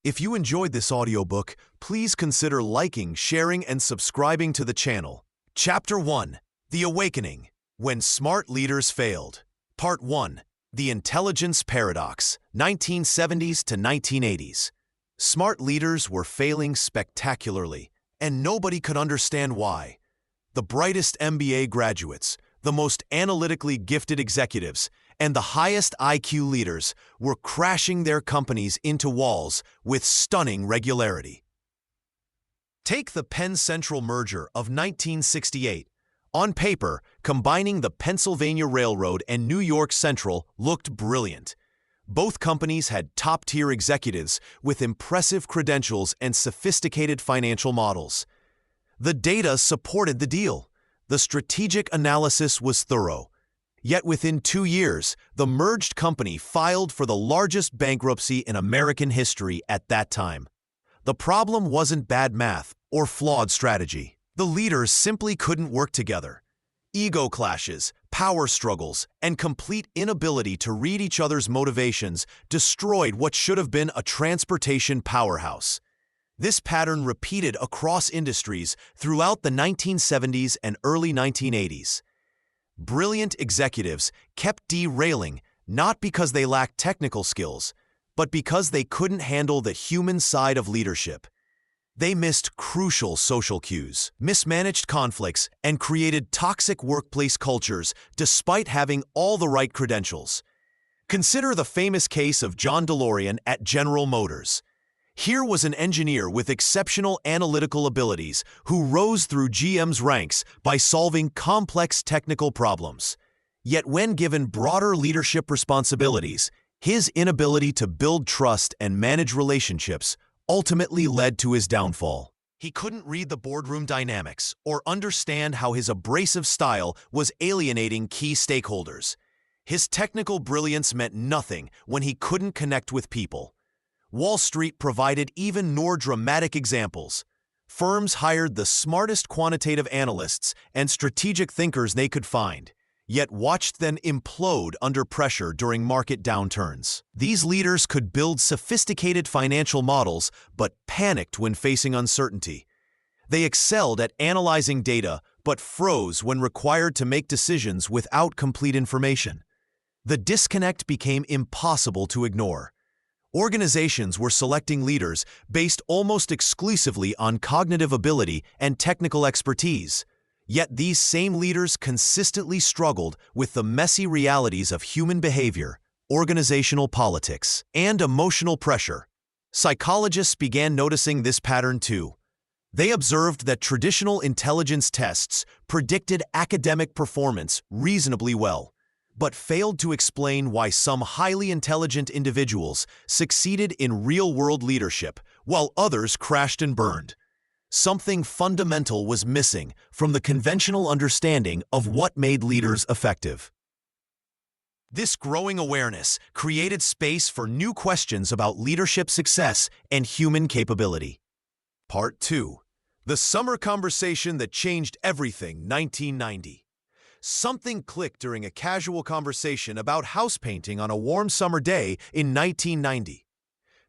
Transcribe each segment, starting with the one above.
If you enjoyed this audiobook, please consider liking, sharing, and subscribing to the channel. Chapter 1. The Awakening. When Smart Leaders Failed. Part 1. The Intelligence Paradox, 1970s to 1980s. Smart leaders were failing spectacularly, and nobody could understand why. The brightest MBA graduates, the most analytically gifted executives, and the highest IQ leaders were crashing their companies into walls with stunning regularity. Take the Penn Central merger of 1968. On paper, combining the Pennsylvania Railroad and New York Central looked brilliant. Both companies had top-tier executives with impressive credentials and sophisticated financial models. The data supported the deal. The strategic analysis was thorough. Yet within 2 years, the merged company filed for the largest bankruptcy in American history at that time. The problem wasn't bad math or flawed strategy. The leaders simply couldn't work together. Ego clashes, power struggles, and complete inability to read each other's motivations destroyed what should have been a transportation powerhouse. This pattern repeated across industries throughout the 1970s and early 1980s. Brilliant executives kept derailing not because they lacked technical skills, but because they couldn't handle the human side of leadership. They missed crucial social cues, mismanaged conflicts, and created toxic workplace cultures despite having all the right credentials. Consider the famous case of John DeLorean at General Motors. Here was an engineer with exceptional analytical abilities who rose through GM's ranks by solving complex technical problems. Yet when given broader leadership responsibilities, his inability to build trust and manage relationships ultimately led to his downfall. He couldn't read the boardroom dynamics or understand how his abrasive style was alienating key stakeholders. His technical brilliance meant nothing when he couldn't connect with people. Wall Street provided even more dramatic examples. Firms hired the smartest quantitative analysts and strategic thinkers they could find, yet watched them implode under pressure during market downturns. These leaders could build sophisticated financial models, but panicked when facing uncertainty. They excelled at analyzing data, but froze when required to make decisions without complete information. The disconnect became impossible to ignore. Organizations were selecting leaders based almost exclusively on cognitive ability and technical expertise. Yet these same leaders consistently struggled with the messy realities of human behavior, organizational politics, and emotional pressure. Psychologists began noticing this pattern too. They observed that traditional intelligence tests predicted academic performance reasonably well, but failed to explain why some highly intelligent individuals succeeded in real-world leadership while others crashed and burned. Something fundamental was missing from the conventional understanding of what made leaders effective. This growing awareness created space for new questions about leadership success and human capability. Part 2. The Summer Conversation That Changed Everything, 1990. Something clicked during a casual conversation about house painting on a warm summer day in 1990.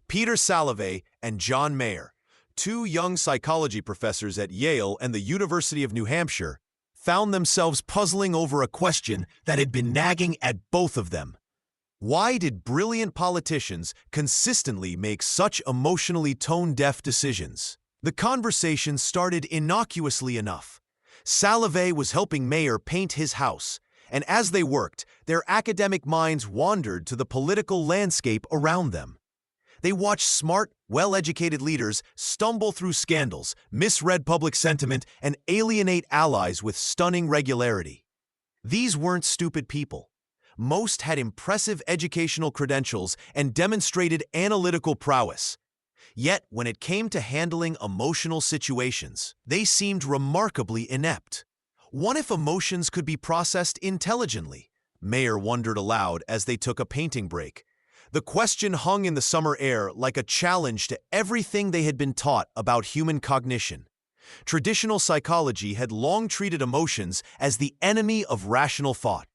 Peter Salovey and John Mayer, two young psychology professors at Yale and the University of New Hampshire, found themselves puzzling over a question that had been nagging at both of them. Why did brilliant politicians consistently make such emotionally tone-deaf decisions? The conversation started innocuously enough. Salovey was helping Mayer paint his house, and as they worked, their academic minds wandered to the political landscape around them. They watched smart, well-educated leaders stumble through scandals, misread public sentiment, and alienate allies with stunning regularity. These weren't stupid people. Most had impressive educational credentials and demonstrated analytical prowess. Yet, when it came to handling emotional situations, they seemed remarkably inept. What if emotions could be processed intelligently? Mayer wondered aloud as they took a painting break. The question hung in the summer air like a challenge to everything they had been taught about human cognition. Traditional psychology had long treated emotions as the enemy of rational thought.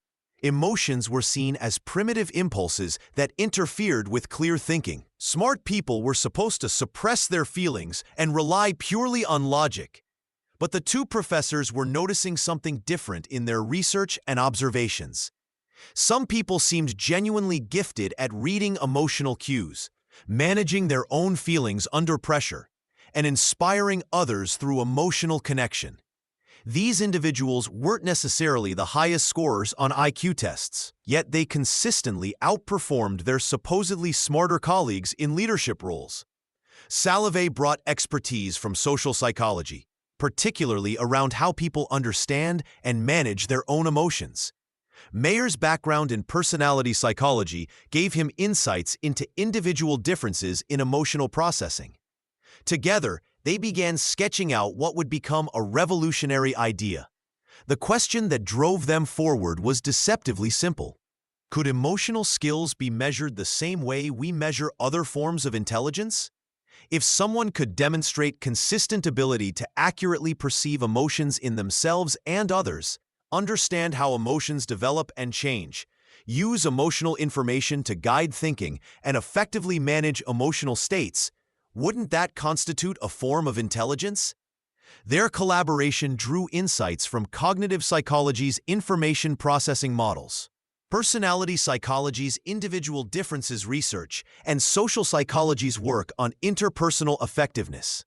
Emotions were seen as primitive impulses that interfered with clear thinking. Smart people were supposed to suppress their feelings and rely purely on logic. But the two professors were noticing something different in their research and observations. Some people seemed genuinely gifted at reading emotional cues, managing their own feelings under pressure, and inspiring others through emotional connection. These individuals weren't necessarily the highest scorers on IQ tests, yet they consistently outperformed their supposedly smarter colleagues in leadership roles. Salovey brought expertise from social psychology, particularly around how people understand and manage their own emotions. Mayer's background in personality psychology gave him insights into individual differences in emotional processing. Together, they began sketching out what would become a revolutionary idea. The question that drove them forward was deceptively simple. Could emotional skills be measured the same way we measure other forms of intelligence? If someone could demonstrate consistent ability to accurately perceive emotions in themselves and others, understand how emotions develop and change, use emotional information to guide thinking, and effectively manage emotional states, wouldn't that constitute a form of intelligence? Their collaboration drew insights from cognitive psychology's information processing models, personality psychology's individual differences research, and social psychology's work on interpersonal effectiveness.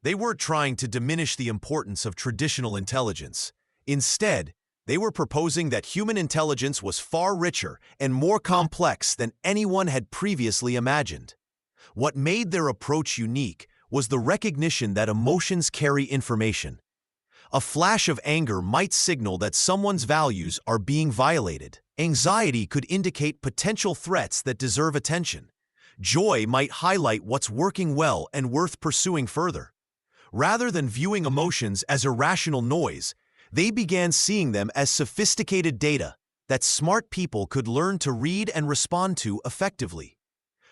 They weren't trying to diminish the importance of traditional intelligence. Instead, they were proposing that human intelligence was far richer and more complex than anyone had previously imagined. What made their approach unique was the recognition that emotions carry information. A flash of anger might signal that someone's values are being violated. Anxiety could indicate potential threats that deserve attention. Joy might highlight what's working well and worth pursuing further. Rather than viewing emotions as irrational noise, they began seeing them as sophisticated data that smart people could learn to read and respond to effectively.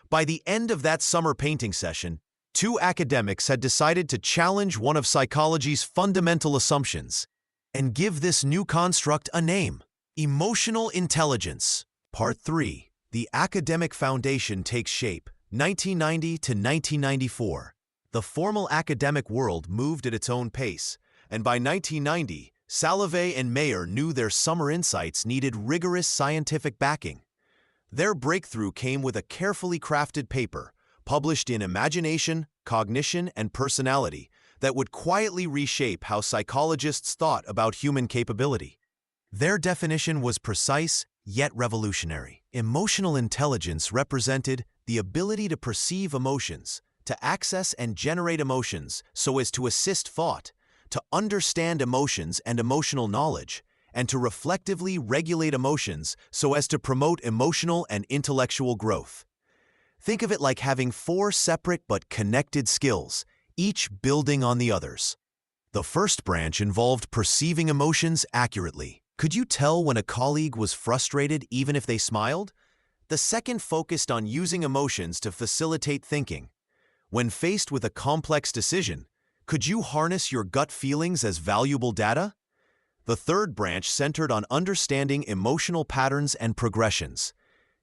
By the end of that summer painting session, two academics had decided to challenge one of psychology's fundamental assumptions and give this new construct a name: emotional intelligence. Part 3. The academic foundation takes shape, 1990 to 1994. The formal academic world moved at its own pace, and by 1990, Salovey and Mayer knew their summer insights needed rigorous scientific backing. Their breakthrough came with a carefully crafted paper, published in Imagination, Cognition, and Personality, that would quietly reshape how psychologists thought about human capability. Their definition was precise, yet revolutionary. Emotional intelligence represented the ability to perceive emotions, to access and generate emotions so as to assist thought, to understand emotions and emotional knowledge, and to reflectively regulate emotions so as to promote emotional and intellectual growth. Think of it like having 4 separate but connected skills, each building on the others. The first branch involved perceiving emotions accurately. Could you tell when a colleague was frustrated even if they smiled? The second focused on using emotions to facilitate thinking. When faced with a complex decision, could you harness your gut feelings as valuable data? The third branch centered on understanding emotional patterns and progressions.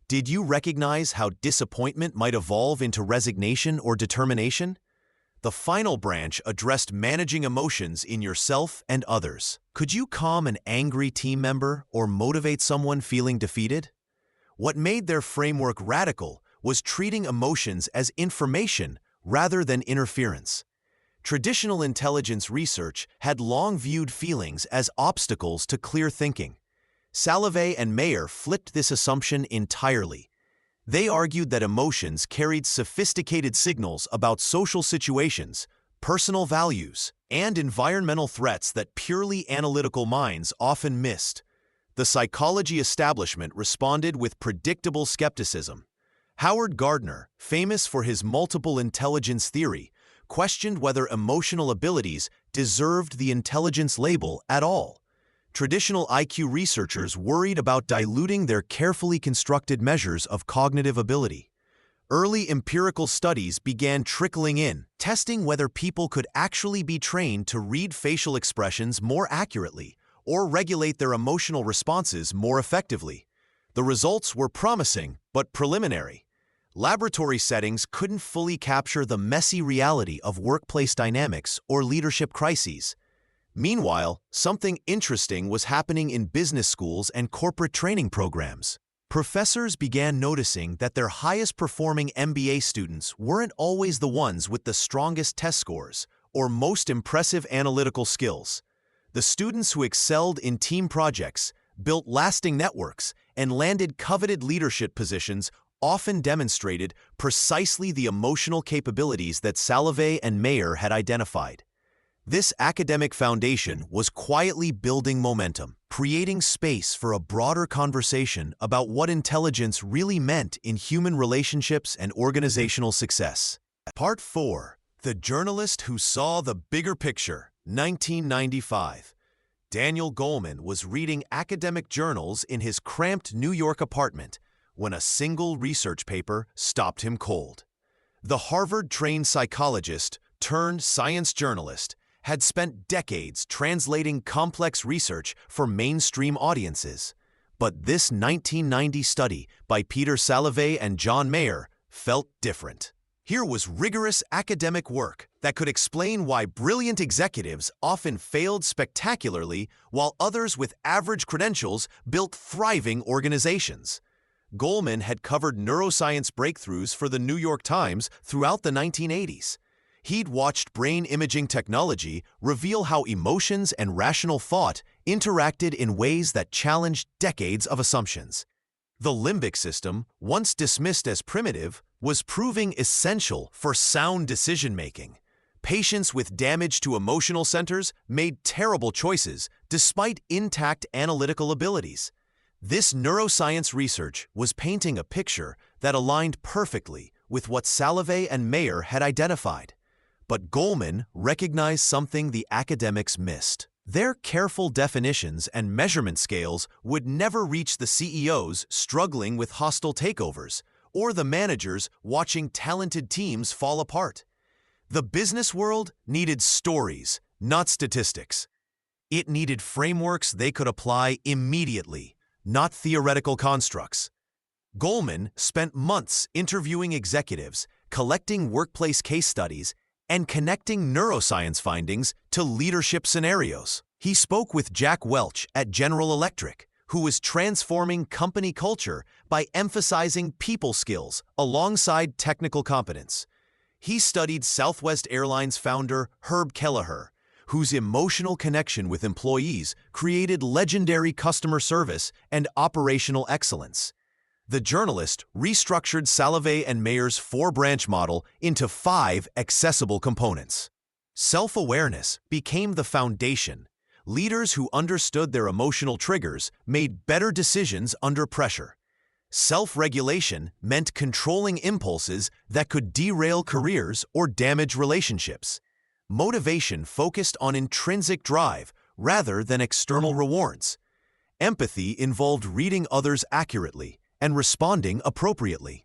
Did you recognize how disappointment might evolve into resignation or determination? The final branch addressed managing emotions in yourself and others. Could you calm an angry team member or motivate someone feeling defeated? What made their framework radical was treating emotions as information rather than interference. Traditional intelligence research had long viewed feelings as obstacles to clear thinking. Salovey and Mayer flipped this assumption entirely. They argued that emotions carried sophisticated signals about social situations, personal values, and environmental threats that purely analytical minds often missed. The psychology establishment responded with predictable skepticism. Howard Gardner, famous for his multiple intelligence theory, questioned whether emotional abilities deserved the intelligence label at all. Traditional IQ researchers worried about diluting their carefully constructed measures of cognitive ability. Early empirical studies began trickling in, testing whether people could actually be trained to read facial expressions more accurately or regulate their emotional responses more effectively. The results were promising, but preliminary. Laboratory settings couldn't fully capture the messy reality of workplace dynamics or leadership crises. Meanwhile, something interesting was happening in business schools and corporate training programs. Professors began noticing that their highest-performing MBA students weren't always the ones with the strongest test scores or most impressive analytical skills. The students who excelled in team projects, built lasting networks, and landed coveted leadership positions often demonstrated precisely the emotional capabilities that Salovey and Mayer had identified. This academic foundation was quietly building momentum, creating space for a broader conversation about what intelligence really meant in human relationships and organizational success. Part 4. The Journalist Who Saw the Bigger Picture, 1995. Daniel Goleman was reading academic journals in his cramped New York apartment when a single research paper stopped him cold. The Harvard-trained psychologist turned science journalist had spent decades translating complex research for mainstream audiences. But this 1990 study by Peter Salovey and John Mayer felt different. Here was rigorous academic work that could explain why brilliant executives often failed spectacularly while others with average credentials built thriving organizations. Goleman had covered neuroscience breakthroughs for the New York Times throughout the 1980s. He'd watched brain imaging technology reveal how emotions and rational thought interacted in ways that challenged decades of assumptions. The limbic system, once dismissed as primitive, was proving essential for sound decision-making. Patients with damage to emotional centers made terrible choices despite intact analytical abilities. This neuroscience research was painting a picture that aligned perfectly with what Salovey and Mayer had identified. But Goleman recognized something the academics missed. Their careful definitions and measurement scales would never reach the CEOs struggling with hostile takeovers or the managers watching talented teams fall apart. The business world needed stories, not statistics. It needed frameworks they could apply immediately, not theoretical constructs. Goleman spent months interviewing executives, collecting workplace case studies, and connecting neuroscience findings to leadership scenarios. He spoke with Jack Welch at General Electric, who was transforming company culture by emphasizing people skills alongside technical competence. He studied Southwest Airlines founder Herb Kelleher, whose emotional connection with employees created legendary customer service and operational excellence. The journalist restructured Salovey and Mayer's 4-branch model into 5 accessible components. Self-awareness became the foundation. Leaders who understood their emotional triggers made better decisions under pressure. Self-regulation meant controlling impulses that could derail careers or damage relationships. Motivation focused on intrinsic drive rather than external rewards. Empathy involved reading others accurately and responding appropriately.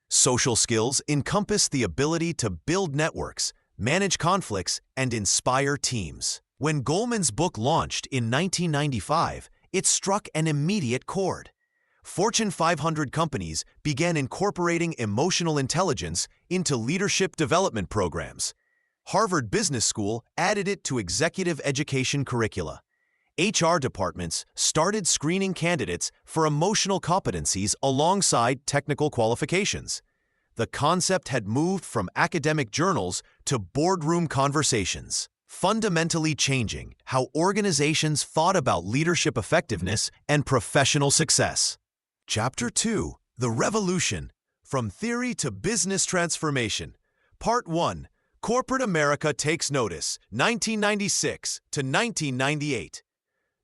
Social skills encompass the ability to build networks, manage conflicts, and inspire teams. When Goleman's book launched in 1995, it struck an immediate chord. Fortune 500 companies began incorporating emotional intelligence into leadership development programs. Harvard Business School added it to executive education curricula. HR departments started screening candidates for emotional competencies alongside technical qualifications. The concept had moved from academic journals to boardroom conversations, fundamentally changing how organizations thought about leadership effectiveness and professional success. Chapter 2: The Revolution: From Theory to Business Transformation. Part 1: Corporate America Takes Notice, 1996 to 1998.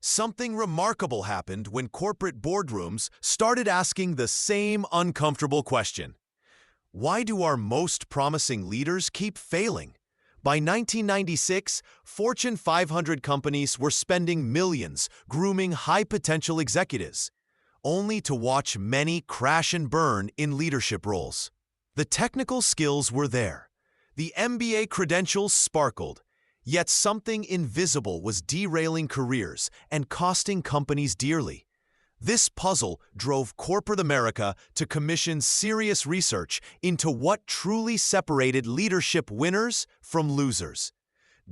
Something remarkable happened when corporate boardrooms started asking the same uncomfortable question. Why do our most promising leaders keep failing? By 1996, Fortune 500 companies were spending millions grooming high-potential executives, only to watch many crash and burn in leadership roles. The technical skills were there. The MBA credentials sparkled, Yet something invisible was derailing careers and costing companies dearly. This puzzle drove corporate America to commission serious research into what truly separated leadership winners from losers.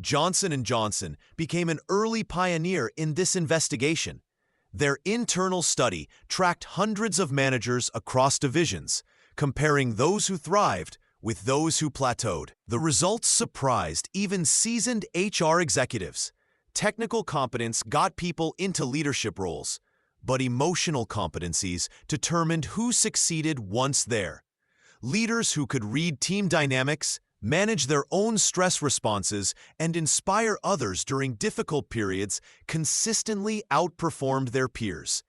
Johnson & Johnson became an early pioneer in this investigation. Their internal study tracked hundreds of managers across divisions, comparing those who thrived with those who plateaued. The results surprised even seasoned HR executives. Technical competence got people into leadership roles, but emotional competencies determined who succeeded once there. Leaders who could read team dynamics, manage their own stress responses, and inspire others during difficult periods consistently outperformed their peers.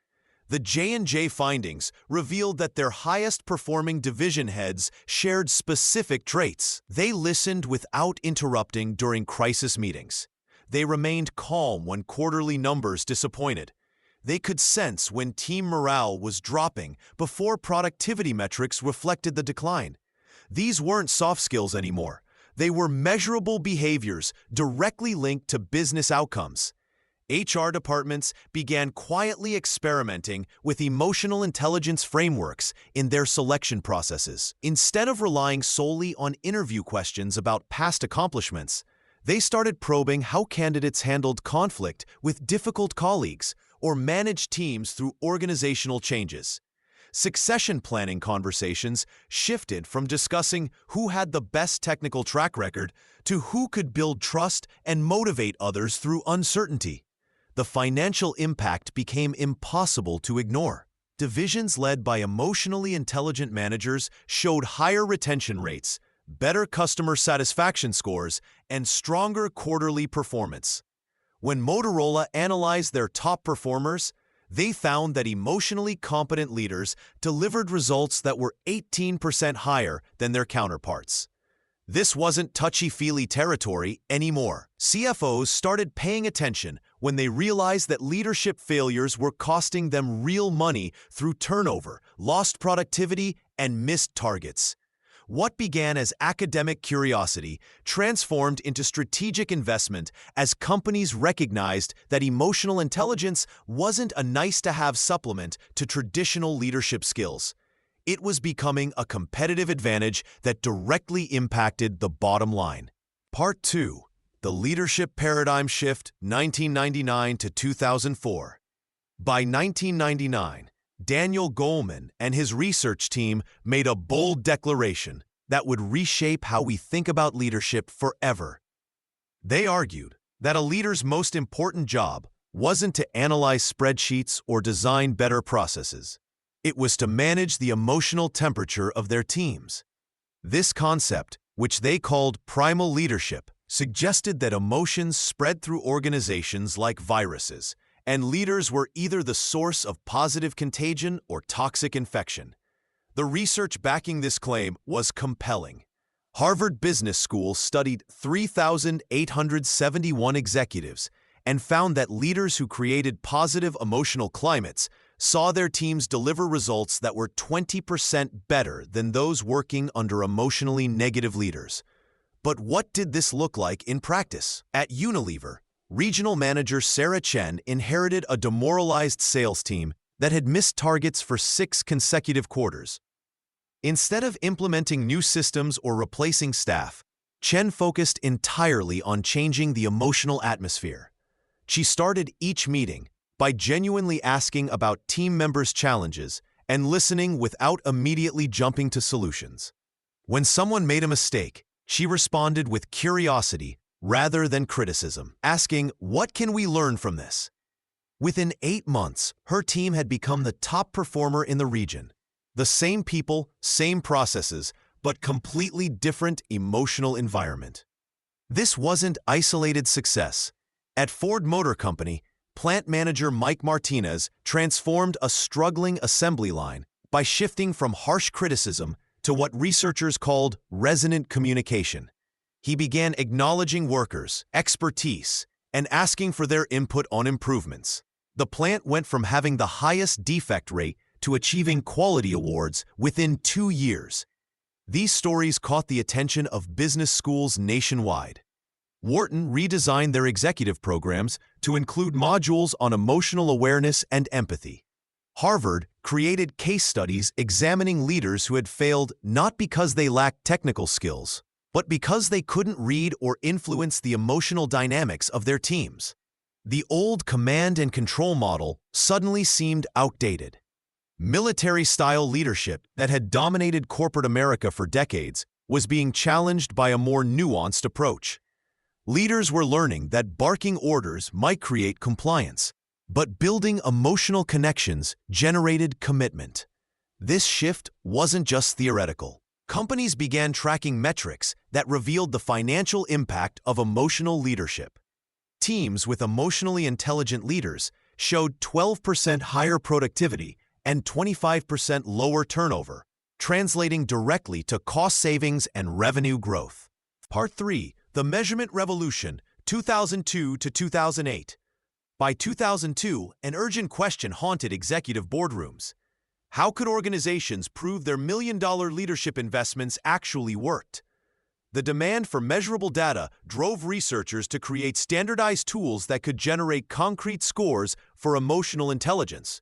The J&J findings revealed that their highest-performing division heads shared specific traits. They listened without interrupting during crisis meetings. They remained calm when quarterly numbers disappointed. They could sense when team morale was dropping before productivity metrics reflected the decline. These weren't soft skills anymore. They were measurable behaviors directly linked to business outcomes. HR departments began quietly experimenting with emotional intelligence frameworks in their selection processes. Instead of relying solely on interview questions about past accomplishments, they started probing how candidates handled conflict with difficult colleagues or managed teams through organizational changes. Succession planning conversations shifted from discussing who had the best technical track record to who could build trust and motivate others through uncertainty. The financial impact became impossible to ignore. Divisions led by emotionally intelligent managers showed higher retention rates, better customer satisfaction scores, and stronger quarterly performance. When Motorola analyzed their top performers, they found that emotionally competent leaders delivered results that were 18% higher than their counterparts. This wasn't touchy-feely territory anymore. CFOs started paying attention when they realized that leadership failures were costing them real money through turnover, lost productivity, and missed targets. What began as academic curiosity transformed into strategic investment as companies recognized that emotional intelligence wasn't a nice-to-have supplement to traditional leadership skills. It was becoming a competitive advantage that directly impacted the bottom line. Part 2. The Leadership Paradigm Shift, 1999 to 2004. By 1999, Daniel Goleman and his research team made a bold declaration that would reshape how we think about leadership forever. They argued that a leader's most important job wasn't to analyze spreadsheets or design better processes. It was to manage the emotional temperature of their teams. This concept, which they called primal leadership, suggested that emotions spread through organizations like viruses, and leaders were either the source of positive contagion or toxic infection. The research backing this claim was compelling. Harvard Business School studied 3,871 executives and found that leaders who created positive emotional climates saw their teams deliver results that were 20% better than those working under emotionally negative leaders. But what did this look like in practice? At Unilever, regional manager Sarah Chen inherited a demoralized sales team that had missed targets for 6 consecutive quarters. Instead of implementing new systems or replacing staff, Chen focused entirely on changing the emotional atmosphere. She started each meeting by genuinely asking about team members' challenges and listening without immediately jumping to solutions. When someone made a mistake, she responded with curiosity rather than criticism, asking, "What can we learn from this?" Within 8 months, her team had become the top performer in the region. The same people, same processes, but completely different emotional environment. This wasn't isolated success. At Ford Motor Company, plant manager Mike Martinez transformed a struggling assembly line by shifting from harsh criticism to what researchers called resonant communication. He began acknowledging workers' expertise and asking for their input on improvements. The plant went from having the highest defect rate to achieving quality awards within 2 years. These stories caught the attention of business schools nationwide. Wharton redesigned their executive programs to include modules on emotional awareness and empathy. Harvard created case studies examining leaders who had failed not because they lacked technical skills, but because they couldn't read or influence the emotional dynamics of their teams. The old command and control model suddenly seemed outdated. Military-style leadership that had dominated corporate America for decades was being challenged by a more nuanced approach. Leaders were learning that barking orders might create compliance, but building emotional connections generated commitment. This shift wasn't just theoretical. Companies began tracking metrics that revealed the financial impact of emotional leadership. Teams with emotionally intelligent leaders showed 12% higher productivity and 25% lower turnover, translating directly to cost savings and revenue growth. Part 3. The Measurement Revolution, 2002 to 2008. By 2002, an urgent question haunted executive boardrooms. How could organizations prove their million-dollar leadership investments actually worked? The demand for measurable data drove researchers to create standardized tools that could generate concrete scores for emotional intelligence.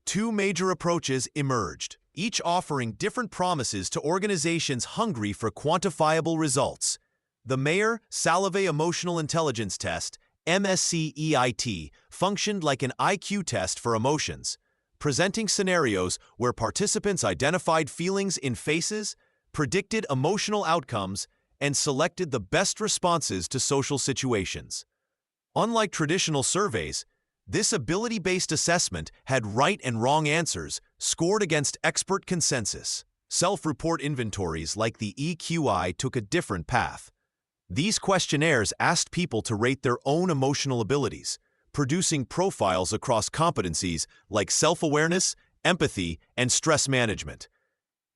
Two major approaches emerged, each offering different promises to organizations hungry for quantifiable results. The Mayer-Salovey Emotional Intelligence Test, MSc-EIT, functioned like an IQ test for emotions, presenting scenarios where participants identified feelings in faces, predicted emotional outcomes, and selected the best responses to social situations. Unlike traditional surveys, this ability-based assessment had right and wrong answers scored against expert consensus. Self-report inventories like the EQI took a different path. These questionnaires asked people to rate their own emotional abilities, producing profiles across competencies like self-awareness, empathy, and stress management.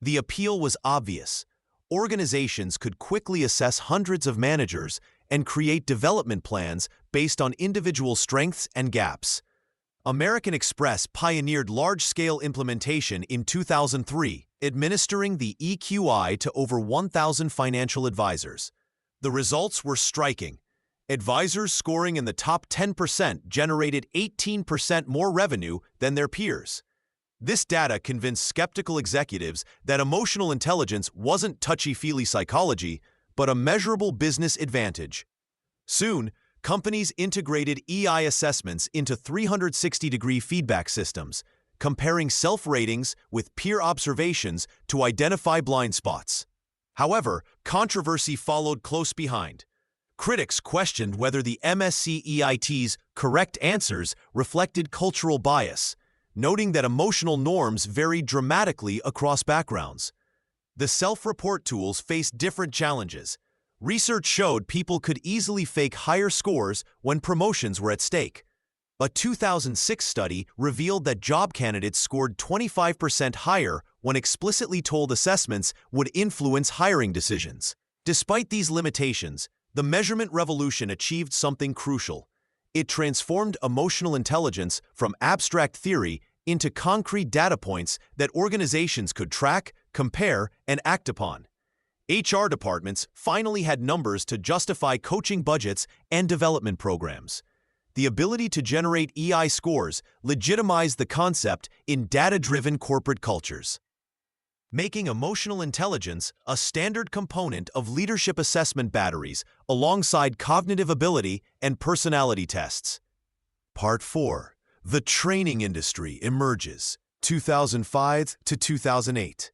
The appeal was obvious. Organizations could quickly assess hundreds of managers and create development plans based on individual strengths and gaps. American Express pioneered large-scale implementation in 2003, administering the EQI to over 1,000 financial advisors. The results were striking. Advisors scoring in the top 10% generated 18% more revenue than their peers. This data convinced skeptical executives that emotional intelligence wasn't touchy-feely psychology, but a measurable business advantage. Soon, companies integrated EI assessments into 360-degree feedback systems, comparing self-ratings with peer observations to identify blind spots. However, controversy followed close behind. Critics questioned whether the MSc-EIT's correct answers reflected cultural bias, noting that emotional norms varied dramatically across backgrounds. The self-report tools faced different challenges. Research showed people could easily fake higher scores when promotions were at stake. A 2006 study revealed that job candidates scored 25% higher when explicitly told assessments would influence hiring decisions. Despite these limitations, the measurement revolution achieved something crucial. It transformed emotional intelligence from abstract theory into concrete data points that organizations could track, compare, and act upon. HR departments finally had numbers to justify coaching budgets and development programs. The ability to generate EI scores legitimized the concept in data-driven corporate cultures, making emotional intelligence a standard component of leadership assessment batteries alongside cognitive ability and personality tests. Part 4. The training industry emerges, 2005 to 2008.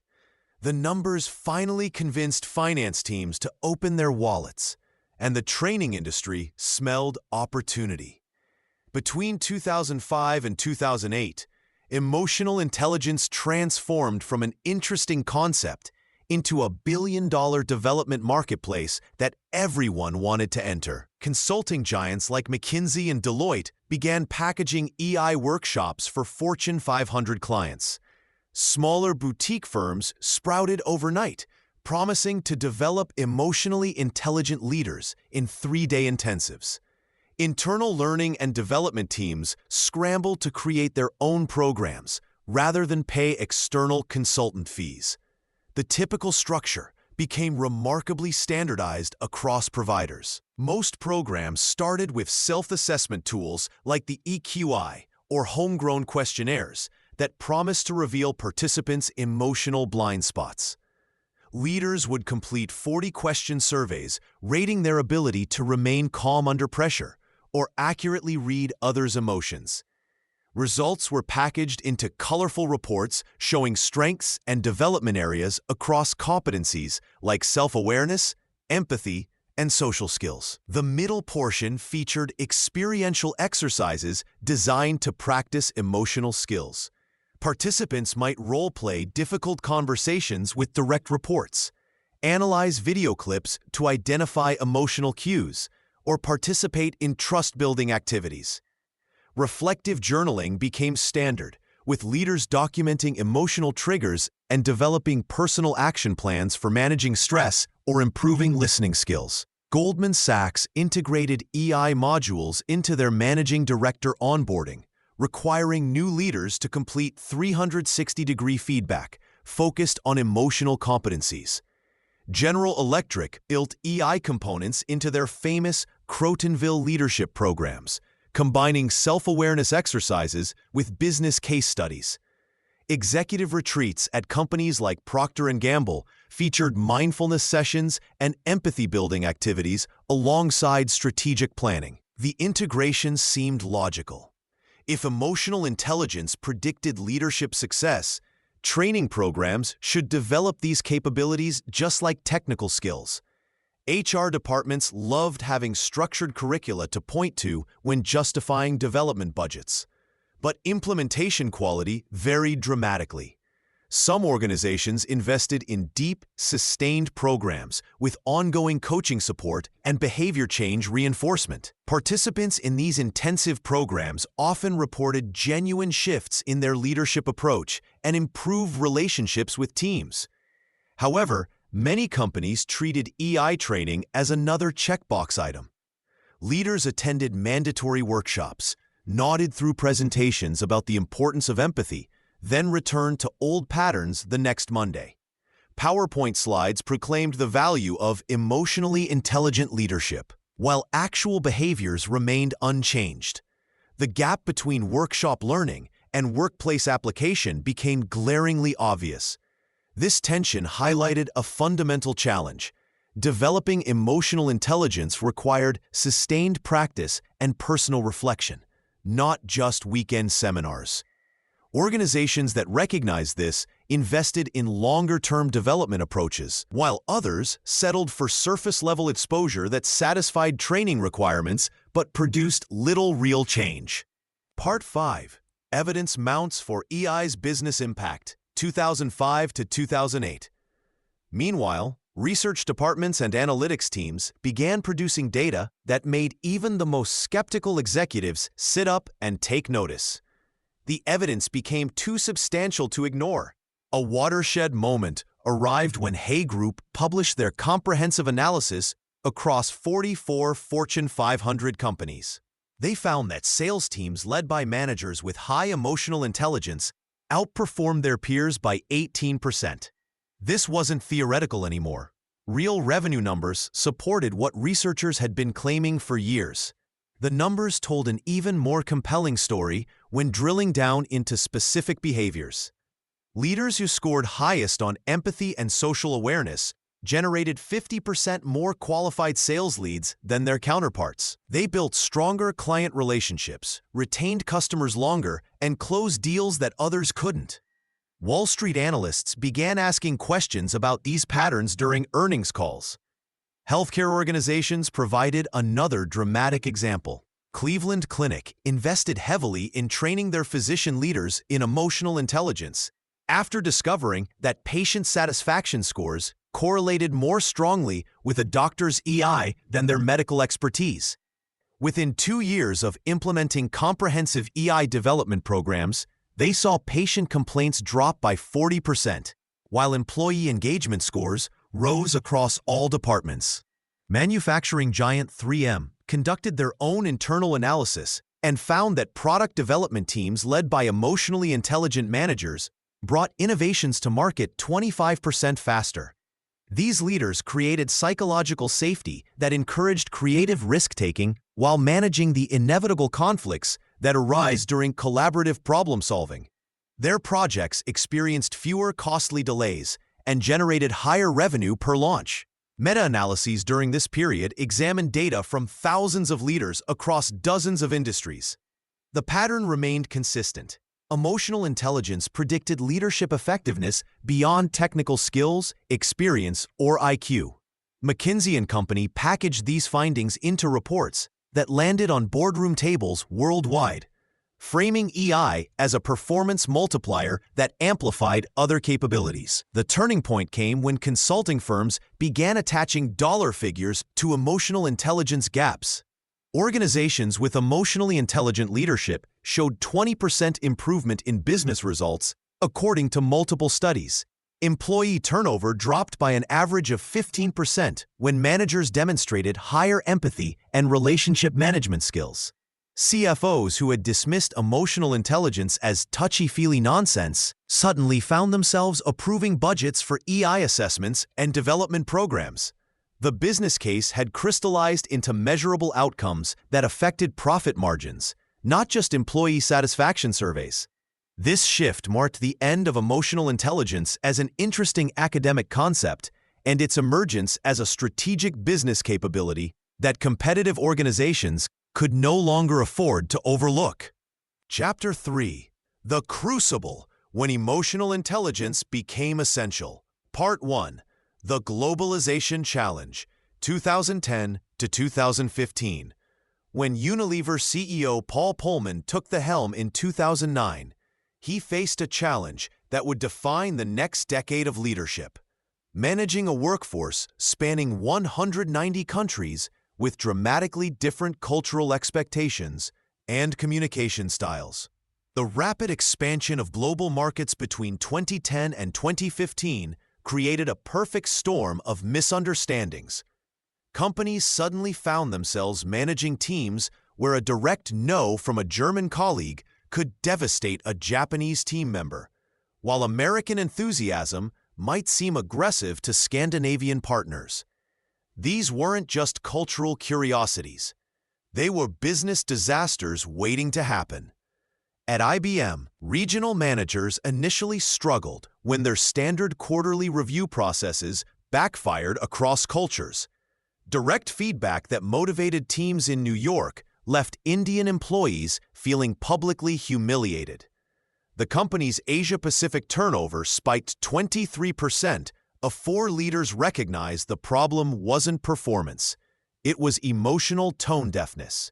The numbers finally convinced finance teams to open their wallets, and the training industry smelled opportunity. Between 2005 and 2008, emotional intelligence transformed from an interesting concept into a billion-dollar development marketplace that everyone wanted to enter. Consulting giants like McKinsey and Deloitte began packaging EI workshops for Fortune 500 clients. Smaller boutique firms sprouted overnight, promising to develop emotionally intelligent leaders in 3-day intensives. Internal learning and development teams scrambled to create their own programs rather than pay external consultant fees. The typical structure became remarkably standardized across providers. Most programs started with self-assessment tools like the EQI or homegrown questionnaires that promised to reveal participants' emotional blind spots. Leaders would complete 40-question surveys rating their ability to remain calm under pressure or accurately read others' emotions. Results were packaged into colorful reports showing strengths and development areas across competencies like self-awareness, empathy, and social skills. The middle portion featured experiential exercises designed to practice emotional skills. Participants might role-play difficult conversations with direct reports, analyze video clips to identify emotional cues, or participate in trust-building activities. Reflective journaling became standard, with leaders documenting emotional triggers and developing personal action plans for managing stress or improving listening skills. Goldman Sachs integrated EI modules into their managing director onboarding, requiring new leaders to complete 360-degree feedback focused on emotional competencies. General Electric built EI components into their famous Crotonville leadership programs, combining self-awareness exercises with business case studies. Executive retreats at companies like Procter & Gamble featured mindfulness sessions and empathy-building activities alongside strategic planning. The integration seemed logical. If emotional intelligence predicted leadership success, training programs should develop these capabilities just like technical skills. HR departments loved having structured curricula to point to when justifying development budgets. But implementation quality varied dramatically. Some organizations invested in deep, sustained programs with ongoing coaching support and behavior change reinforcement. Participants in these intensive programs often reported genuine shifts in their leadership approach and improved relationships with teams. However, many companies treated EI training as another checkbox item. Leaders attended mandatory workshops, nodded through presentations about the importance of empathy, then returned to old patterns the next Monday. PowerPoint slides proclaimed the value of emotionally intelligent leadership, while actual behaviors remained unchanged. The gap between workshop learning and workplace application became glaringly obvious. This tension highlighted a fundamental challenge. Developing emotional intelligence required sustained practice and personal reflection, not just weekend seminars. Organizations that recognized this invested in longer-term development approaches, while others settled for surface-level exposure that satisfied training requirements but produced little real change. Part 5. Evidence Mounts for EI's Business Impact, 2005 to 2008. Meanwhile, research departments and analytics teams began producing data that made even the most skeptical executives sit up and take notice. The evidence became too substantial to ignore. A watershed moment arrived when Hay Group published their comprehensive analysis across 44 Fortune 500 companies. They found that sales teams led by managers with high emotional intelligence outperformed their peers by 18%. This wasn't theoretical anymore. Real revenue numbers supported what researchers had been claiming for years. The numbers told an even more compelling story when drilling down into specific behaviors. Leaders who scored highest on empathy and social awareness generated 50% more qualified sales leads than their counterparts. They built stronger client relationships, retained customers longer, and closed deals that others couldn't. Wall Street analysts began asking questions about these patterns during earnings calls. Healthcare organizations provided another dramatic example. Cleveland Clinic invested heavily in training their physician leaders in emotional intelligence after discovering that patient satisfaction scores correlated more strongly with a doctor's EI than their medical expertise. Within 2 years of implementing comprehensive EI development programs, they saw patient complaints drop by 40%, while employee engagement scores rose across all departments. Manufacturing giant 3M conducted their own internal analysis and found that product development teams led by emotionally intelligent managers brought innovations to market 25% faster. These leaders created psychological safety that encouraged creative risk-taking while managing the inevitable conflicts that arise during collaborative problem-solving. Their projects experienced fewer costly delays and generated higher revenue per launch. Meta-analyses during this period examined data from thousands of leaders across dozens of industries. The pattern remained consistent. Emotional intelligence predicted leadership effectiveness beyond technical skills, experience, or IQ. McKinsey & Company packaged these findings into reports that landed on boardroom tables worldwide, framing EI as a performance multiplier that amplified other capabilities. The turning point came when consulting firms began attaching dollar figures to emotional intelligence gaps. Organizations with emotionally intelligent leadership showed 20% improvement in business results, according to multiple studies. Employee turnover dropped by an average of 15% when managers demonstrated higher empathy and relationship management skills. CFOs who had dismissed emotional intelligence as touchy-feely nonsense suddenly found themselves approving budgets for EI assessments and development programs. The business case had crystallized into measurable outcomes that affected profit margins, not just employee satisfaction surveys. This shift marked the end of emotional intelligence as an interesting academic concept and its emergence as a strategic business capability that competitive organizations could no longer afford to overlook. Chapter 3: The Crucible, When Emotional Intelligence Became Essential. Part 1: The Globalization Challenge, 2010 to 2015. When Unilever CEO Paul Polman took the helm in 2009, he faced a challenge that would define the next decade of leadership: managing a workforce spanning 190 countries with dramatically different cultural expectations and communication styles. The rapid expansion of global markets between 2010 and 2015 created a perfect storm of misunderstandings. Companies suddenly found themselves managing teams where a direct no from a German colleague could devastate a Japanese team member, while American enthusiasm might seem aggressive to Scandinavian partners. These weren't just cultural curiosities. They were business disasters waiting to happen. At IBM, regional managers initially struggled when their standard quarterly review processes backfired across cultures. Direct feedback that motivated teams in New York left Indian employees feeling publicly humiliated. The company's Asia-Pacific turnover spiked 23%. Four leaders recognized the problem wasn't performance. It was emotional tone deafness.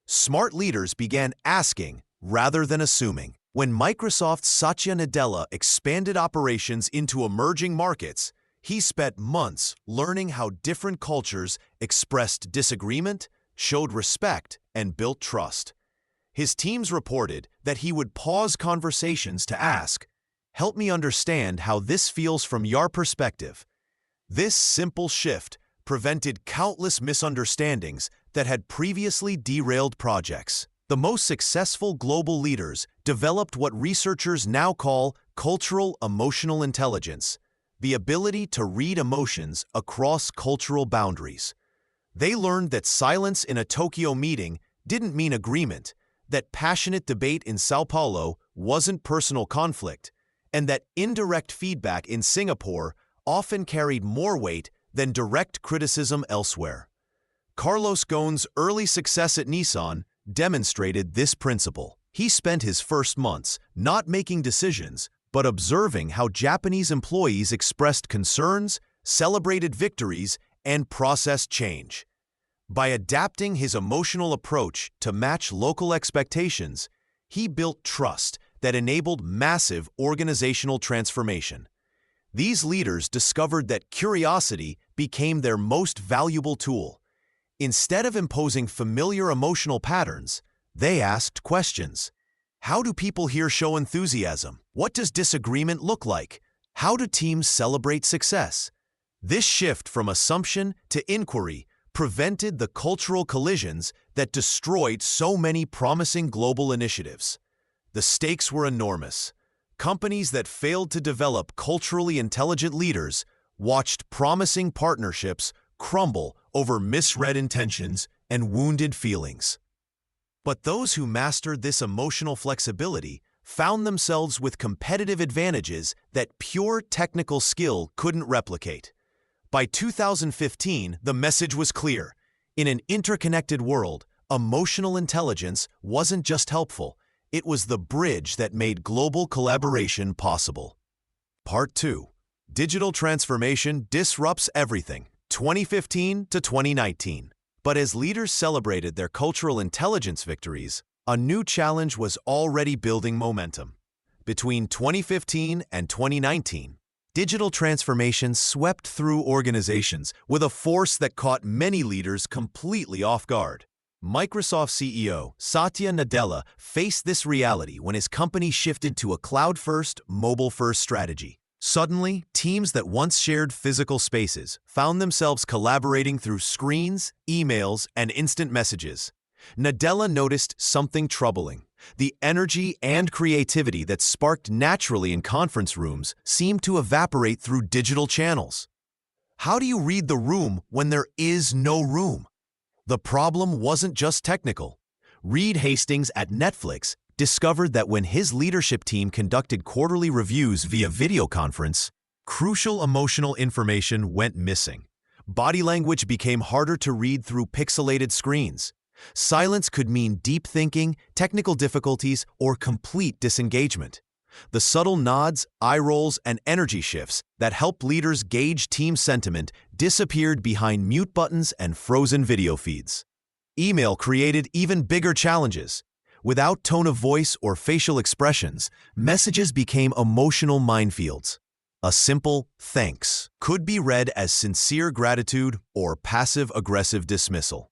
Smart leaders began asking rather than assuming. When Microsoft's Satya Nadella expanded operations into emerging markets, he spent months learning how different cultures expressed disagreement, showed respect, and built trust. His teams reported that he would pause conversations to ask, "Help me understand how this feels from your perspective." This simple shift prevented countless misunderstandings that had previously derailed projects. The most successful global leaders developed what researchers now call cultural emotional intelligence, the ability to read emotions across cultural boundaries. They learned that silence in a Tokyo meeting didn't mean agreement, that passionate debate in Sao Paulo wasn't personal conflict, and that indirect feedback in Singapore often carried more weight than direct criticism elsewhere. Carlos Ghosn's early success at Nissan demonstrated this principle. He spent his first months not making decisions, but observing how Japanese employees expressed concerns, celebrated victories, and processed change. By adapting his emotional approach to match local expectations, he built trust that enabled massive organizational transformation. These leaders discovered that curiosity became their most valuable tool. Instead of imposing familiar emotional patterns, they asked questions. How do people here show enthusiasm? What does disagreement look like? How do teams celebrate success? This shift from assumption to inquiry prevented the cultural collisions that destroyed so many promising global initiatives. The stakes were enormous. Companies that failed to develop culturally intelligent leaders watched promising partnerships crumble over misread intentions and wounded feelings. But those who mastered this emotional flexibility found themselves with competitive advantages that pure technical skill couldn't replicate. By 2015, the message was clear. In an interconnected world, emotional intelligence wasn't just helpful, it was the bridge that made global collaboration possible. Part 2. Digital transformation disrupts everything, 2015 to 2019. But as leaders celebrated their cultural intelligence victories, a new challenge was already building momentum. Between 2015 and 2019, digital transformation swept through organizations with a force that caught many leaders completely off guard. Microsoft CEO Satya Nadella faced this reality when his company shifted to a cloud-first, mobile-first strategy. Suddenly, teams that once shared physical spaces found themselves collaborating through screens, emails, and instant messages. Nadella noticed something troubling. The energy and creativity that sparked naturally in conference rooms seemed to evaporate through digital channels. How do you read the room when there is no room? The problem wasn't just technical. Reed Hastings at Netflix discovered that when his leadership team conducted quarterly reviews via video conference, crucial emotional information went missing. Body language became harder to read through pixelated screens. Silence could mean deep thinking, technical difficulties, or complete disengagement. The subtle nods, eye rolls, and energy shifts that helped leaders gauge team sentiment disappeared behind mute buttons and frozen video feeds. Email created even bigger challenges. Without tone of voice or facial expressions, messages became emotional minefields. A simple "thanks" could be read as sincere gratitude or passive-aggressive dismissal.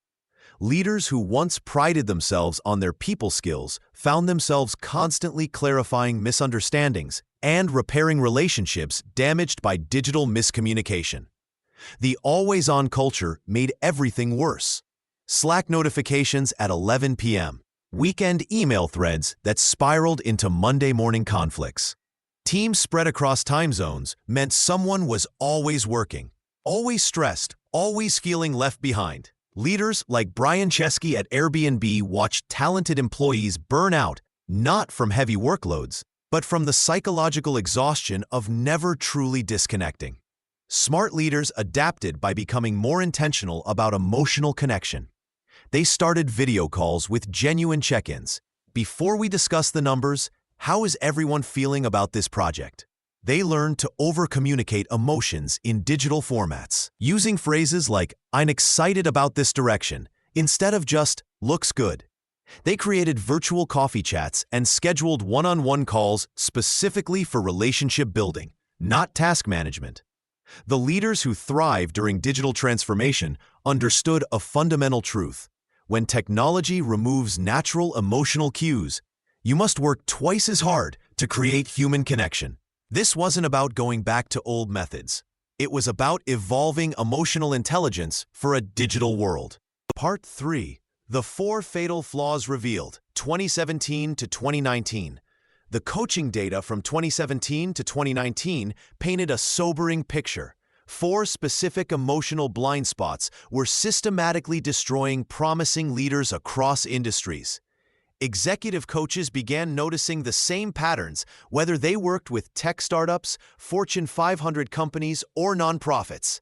Leaders who once prided themselves on their people skills found themselves constantly clarifying misunderstandings and repairing relationships damaged by digital miscommunication. The always-on culture made everything worse. Slack notifications at 11 p.m., weekend email threads that spiraled into Monday morning conflicts. Teams spread across time zones meant someone was always working, always stressed, always feeling left behind. Leaders like Brian Chesky at Airbnb watched talented employees burn out, not from heavy workloads, but from the psychological exhaustion of never truly disconnecting. Smart leaders adapted by becoming more intentional about emotional connection. They started video calls with genuine check-ins. Before we discuss the numbers, how is everyone feeling about this project? They learned to over-communicate emotions in digital formats, using phrases like, "I'm excited about this direction," instead of just, "looks good." They created virtual coffee chats and scheduled one-on-one calls specifically for relationship building, not task management. The leaders who thrived during digital transformation understood a fundamental truth. When technology removes natural emotional cues, you must work twice as hard to create human connection. This wasn't about going back to old methods. It was about evolving emotional intelligence for a digital world. Part 3. The 4 Fatal Flaws Revealed, 2017 to 2019. The coaching data from 2017 to 2019 painted a sobering picture. 4 specific emotional blind spots were systematically destroying promising leaders across industries. Executive coaches began noticing the same patterns, whether they worked with tech startups, Fortune 500 companies, or nonprofits.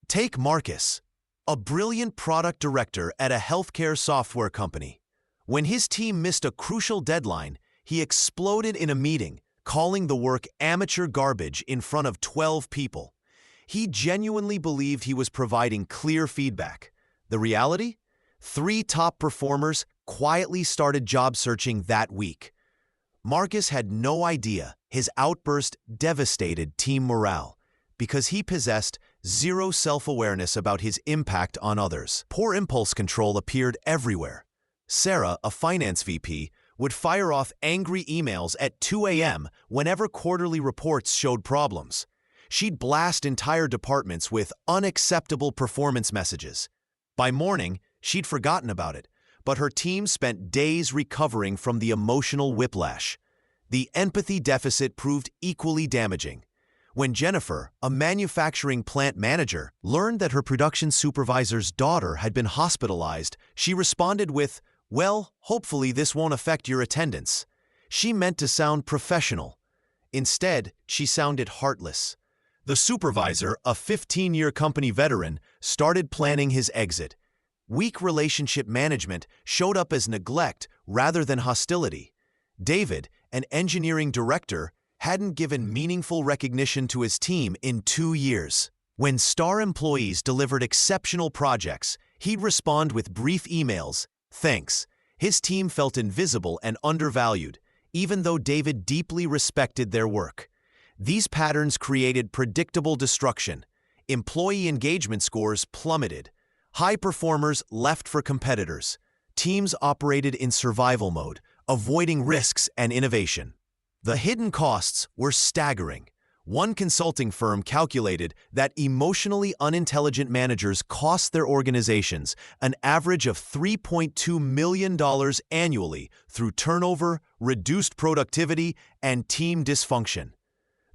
Take Marcus, a brilliant product director at a healthcare software company. When his team missed a crucial deadline, he exploded in a meeting, calling the work amateur garbage in front of 12 people. He genuinely believed he was providing clear feedback. The reality? 3 top performers quietly started job searching that week. Marcus had no idea his outburst devastated team morale because he possessed zero self-awareness about his impact on others. Poor impulse control appeared everywhere. Sarah, a finance VP, would fire off angry emails at 2 a.m. whenever quarterly reports showed problems. She'd blast entire departments with unacceptable performance messages. By morning, she'd forgotten about it, but her team spent days recovering from the emotional whiplash. The empathy deficit proved equally damaging. When Jennifer, a manufacturing plant manager, learned that her production supervisor's daughter had been hospitalized, she responded with, "Well, hopefully this won't affect your attendance." She meant to sound professional. Instead, she sounded heartless. The supervisor, a 15-year company veteran, started planning his exit. Weak relationship management showed up as neglect rather than hostility. David, an engineering director, hadn't given meaningful recognition to his team in 2 years. When star employees delivered exceptional projects, he'd respond with brief emails, "Thanks." His team felt invisible and undervalued, even though David deeply respected their work. These patterns created predictable destruction. Employee engagement scores plummeted. High performers left for competitors. Teams operated in survival mode, avoiding risks and innovation. The hidden costs were staggering. One consulting firm calculated that emotionally unintelligent managers cost their organizations an average of $3.2 million annually through turnover, reduced productivity, and team dysfunction.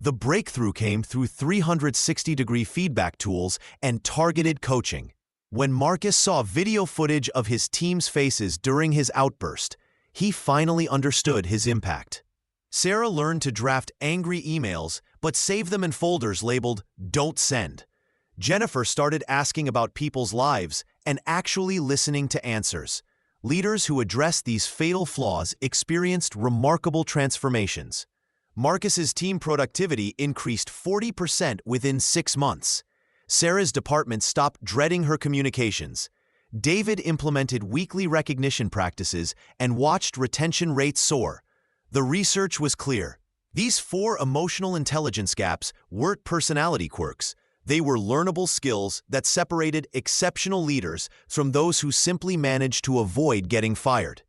The breakthrough came through 360-degree feedback tools and targeted coaching. When Marcus saw video footage of his team's faces during his outburst, he finally understood his impact. Sarah learned to draft angry emails, but save them in folders labeled "Don't Send." Jennifer started asking about people's lives and actually listening to answers. Leaders who addressed these fatal flaws experienced remarkable transformations. Marcus's team productivity increased 40% within 6 months. Sarah's department stopped dreading her communications. David implemented weekly recognition practices and watched retention rates soar. The research was clear. These 4 emotional intelligence gaps weren't personality quirks. They were learnable skills that separated exceptional leaders from those who simply managed to avoid getting fired.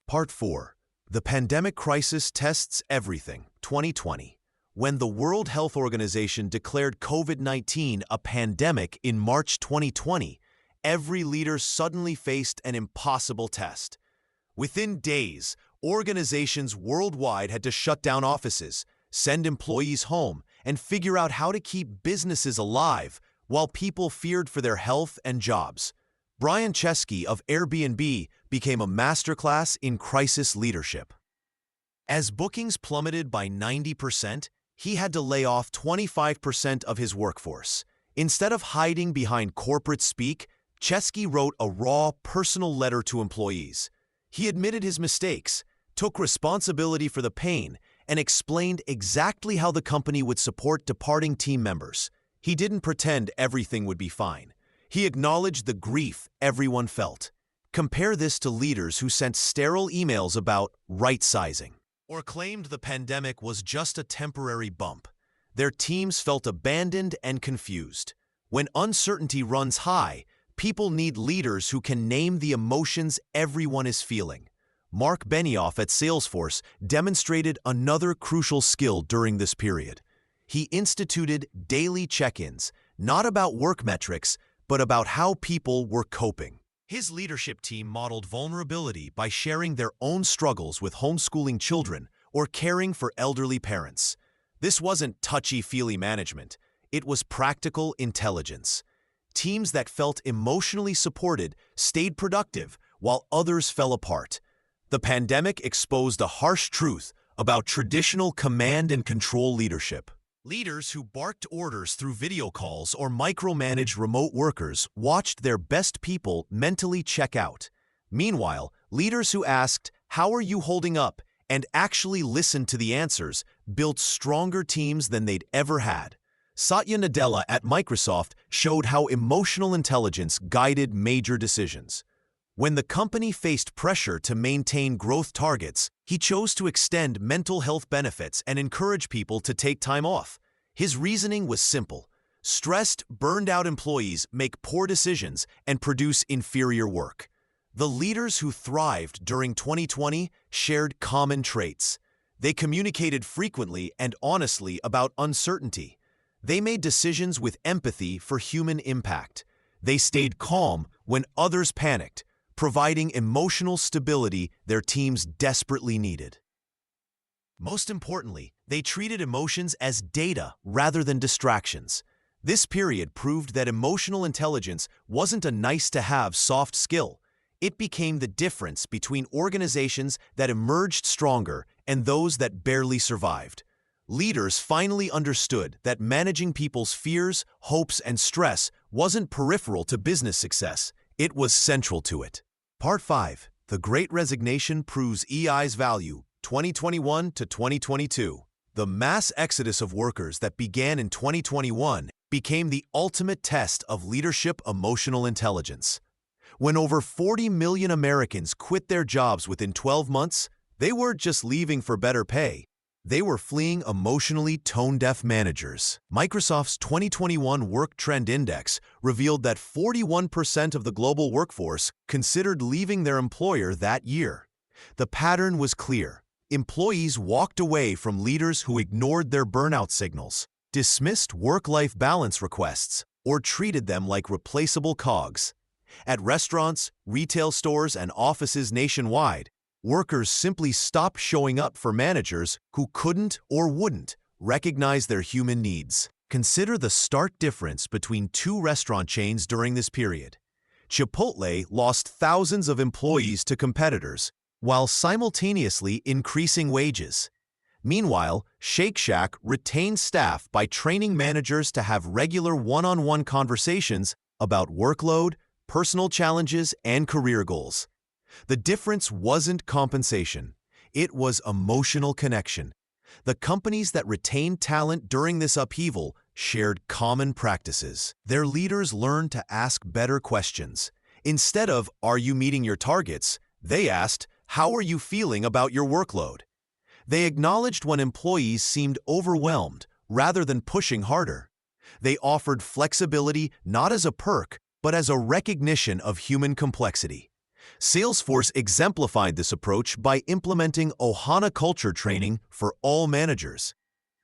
Part 4. The pandemic crisis tests everything. 2020. When the World Health Organization declared COVID-19 a pandemic in March 2020, every leader suddenly faced an impossible test. Within days, organizations worldwide had to shut down offices, send employees home, and figure out how to keep businesses alive while people feared for their health and jobs. Brian Chesky of Airbnb became a masterclass in crisis leadership. As bookings plummeted by 90%, he had to lay off 25% of his workforce. Instead of hiding behind corporate speak, Chesky wrote a raw, personal letter to employees. He admitted his mistakes, took responsibility for the pain, and explained exactly how the company would support departing team members. He didn't pretend everything would be fine. He acknowledged the grief everyone felt. Compare this to leaders who sent sterile emails about right-sizing, or claimed the pandemic was just a temporary bump. Their teams felt abandoned and confused. When uncertainty runs high, people need leaders who can name the emotions everyone is feeling. Mark Benioff at Salesforce demonstrated another crucial skill during this period. He instituted daily check-ins, not about work metrics, but about how people were coping. His leadership team modeled vulnerability by sharing their own struggles with homeschooling children or caring for elderly parents. This wasn't touchy-feely management. It was practical intelligence. Teams that felt emotionally supported stayed productive while others fell apart. The pandemic exposed a harsh truth about traditional command and control leadership. Leaders who barked orders through video calls or micromanaged remote workers watched their best people mentally check out. Meanwhile, leaders who asked, "How are you holding up?" and actually listened to the answers built stronger teams than they'd ever had. Satya Nadella at Microsoft showed how emotional intelligence guided major decisions. When the company faced pressure to maintain growth targets, he chose to extend mental health benefits and encourage people to take time off. His reasoning was simple. Stressed, burned-out employees make poor decisions and produce inferior work. The leaders who thrived during 2020 shared common traits. They communicated frequently and honestly about uncertainty. They made decisions with empathy for human impact. They stayed calm when others panicked, providing emotional stability their teams desperately needed. Most importantly, They treated emotions as data rather than distractions. This period proved that emotional intelligence wasn't a nice-to-have soft skill. It became the difference between organizations that emerged stronger and those that barely survived. Leaders finally understood that managing people's fears, hopes, and stress wasn't peripheral to business success. It was central to it. Part 5. The Great Resignation Proves EI's Value, 2021 to 2022. The mass exodus of workers that began in 2021 became the ultimate test of leadership emotional intelligence. When over 40 million Americans quit their jobs within 12 months, they weren't just leaving for better pay. They were fleeing emotionally tone-deaf managers. Microsoft's 2021 Work Trend Index revealed that 41% of the global workforce considered leaving their employer that year. The pattern was clear. Employees walked away from leaders who ignored their burnout signals, dismissed work-life balance requests, or treated them like replaceable cogs. At restaurants, retail stores, and offices nationwide, workers simply stopped showing up for managers who couldn't or wouldn't recognize their human needs. Consider the stark difference between two restaurant chains during this period. Chipotle lost thousands of employees to competitors, while simultaneously increasing wages. Meanwhile, Shake Shack retained staff by training managers to have regular one-on-one conversations about workload, personal challenges, and career goals. The difference wasn't compensation. It was emotional connection. The companies that retained talent during this upheaval shared common practices. Their leaders learned to ask better questions. Instead of, "Are you meeting your targets?" they asked, "How are you feeling about your workload?" They acknowledged when employees seemed overwhelmed rather than pushing harder. They offered flexibility not as a perk, but as a recognition of human complexity. Salesforce exemplified this approach by implementing Ohana culture training for all managers.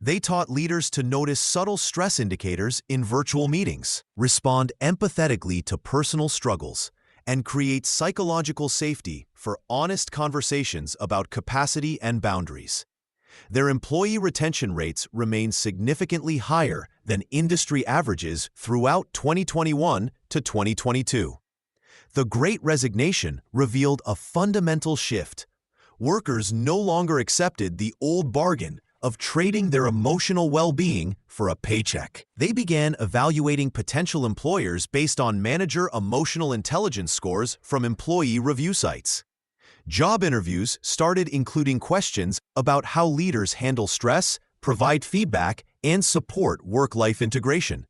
They taught leaders to notice subtle stress indicators in virtual meetings, respond empathetically to personal struggles, and create psychological safety for honest conversations about capacity and boundaries. Their employee retention rates remained significantly higher than industry averages throughout 2021 to 2022. The Great Resignation revealed a fundamental shift. Workers no longer accepted the old bargain of trading their emotional well-being for a paycheck. They began evaluating potential employers based on manager emotional intelligence scores from employee review sites. Job interviews started including questions about how leaders handle stress, provide feedback, and support work-life integration.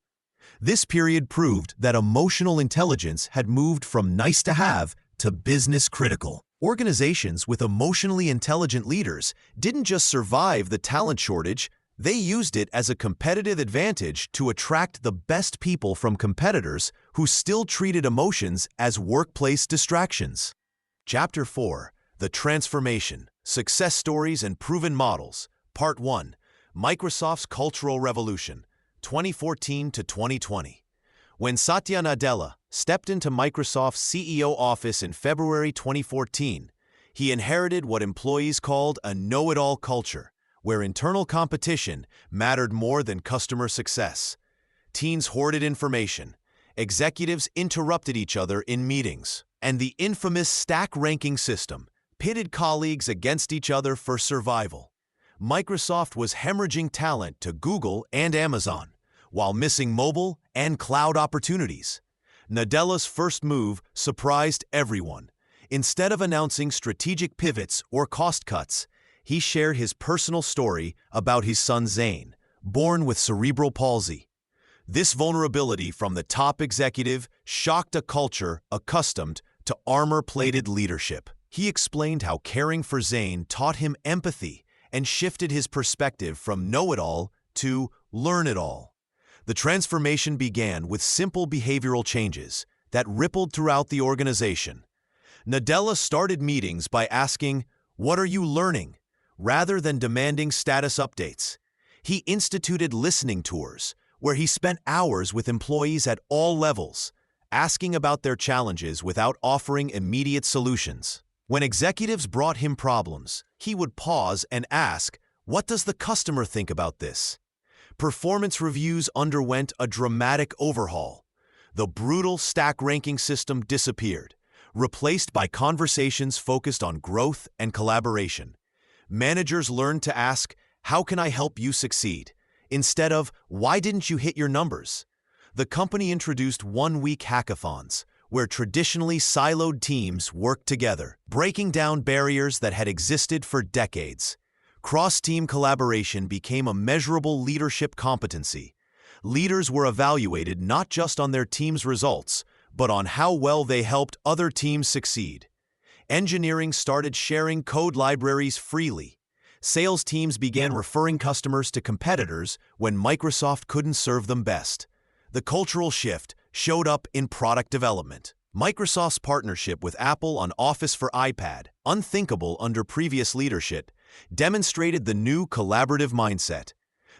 This period proved that emotional intelligence had moved from nice-to-have to business-critical. Organizations with emotionally intelligent leaders didn't just survive the talent shortage, they used it as a competitive advantage to attract the best people from competitors who still treated emotions as workplace distractions. Chapter 4. The Transformation, Success Stories and Proven Models. Part 1. Microsoft's Cultural Revolution, 2014 to 2020. When Satya Nadella stepped into Microsoft's CEO office in February 2014, he inherited what employees called a know-it-all culture, where internal competition mattered more than customer success. Teams hoarded information, executives interrupted each other in meetings, and the infamous stack ranking system pitted colleagues against each other for survival. Microsoft was hemorrhaging talent to Google and Amazon, while missing mobile and cloud opportunities. Nadella's first move surprised everyone. Instead of announcing strategic pivots or cost cuts, he shared his personal story about his son Zane, born with cerebral palsy. This vulnerability from the top executive shocked a culture accustomed to armor-plated leadership. He explained how caring for Zane taught him empathy and shifted his perspective from know-it-all to learn-it-all. The transformation began with simple behavioral changes that rippled throughout the organization. Nadella started meetings by asking, "What are you learning?" rather than demanding status updates. He instituted listening tours, where he spent hours with employees at all levels, asking about their challenges without offering immediate solutions. When executives brought him problems, he would pause and ask, What does the customer think about this? Performance reviews underwent a dramatic overhaul. The brutal stack ranking system disappeared, replaced by conversations focused on growth and collaboration. Managers learned to ask, "How can I help you succeed?" instead of, "Why didn't you hit your numbers?" The company introduced one-week hackathons, where traditionally siloed teams worked together, breaking down barriers that had existed for decades. Cross-team collaboration became a measurable leadership competency. Leaders were evaluated not just on their team's results, but on how well they helped other teams succeed. Engineering started sharing code libraries freely. Sales teams began referring customers to competitors when Microsoft couldn't serve them best. The cultural shift showed up in product development. Microsoft's partnership with Apple on Office for iPad, unthinkable under previous leadership, demonstrated the new collaborative mindset.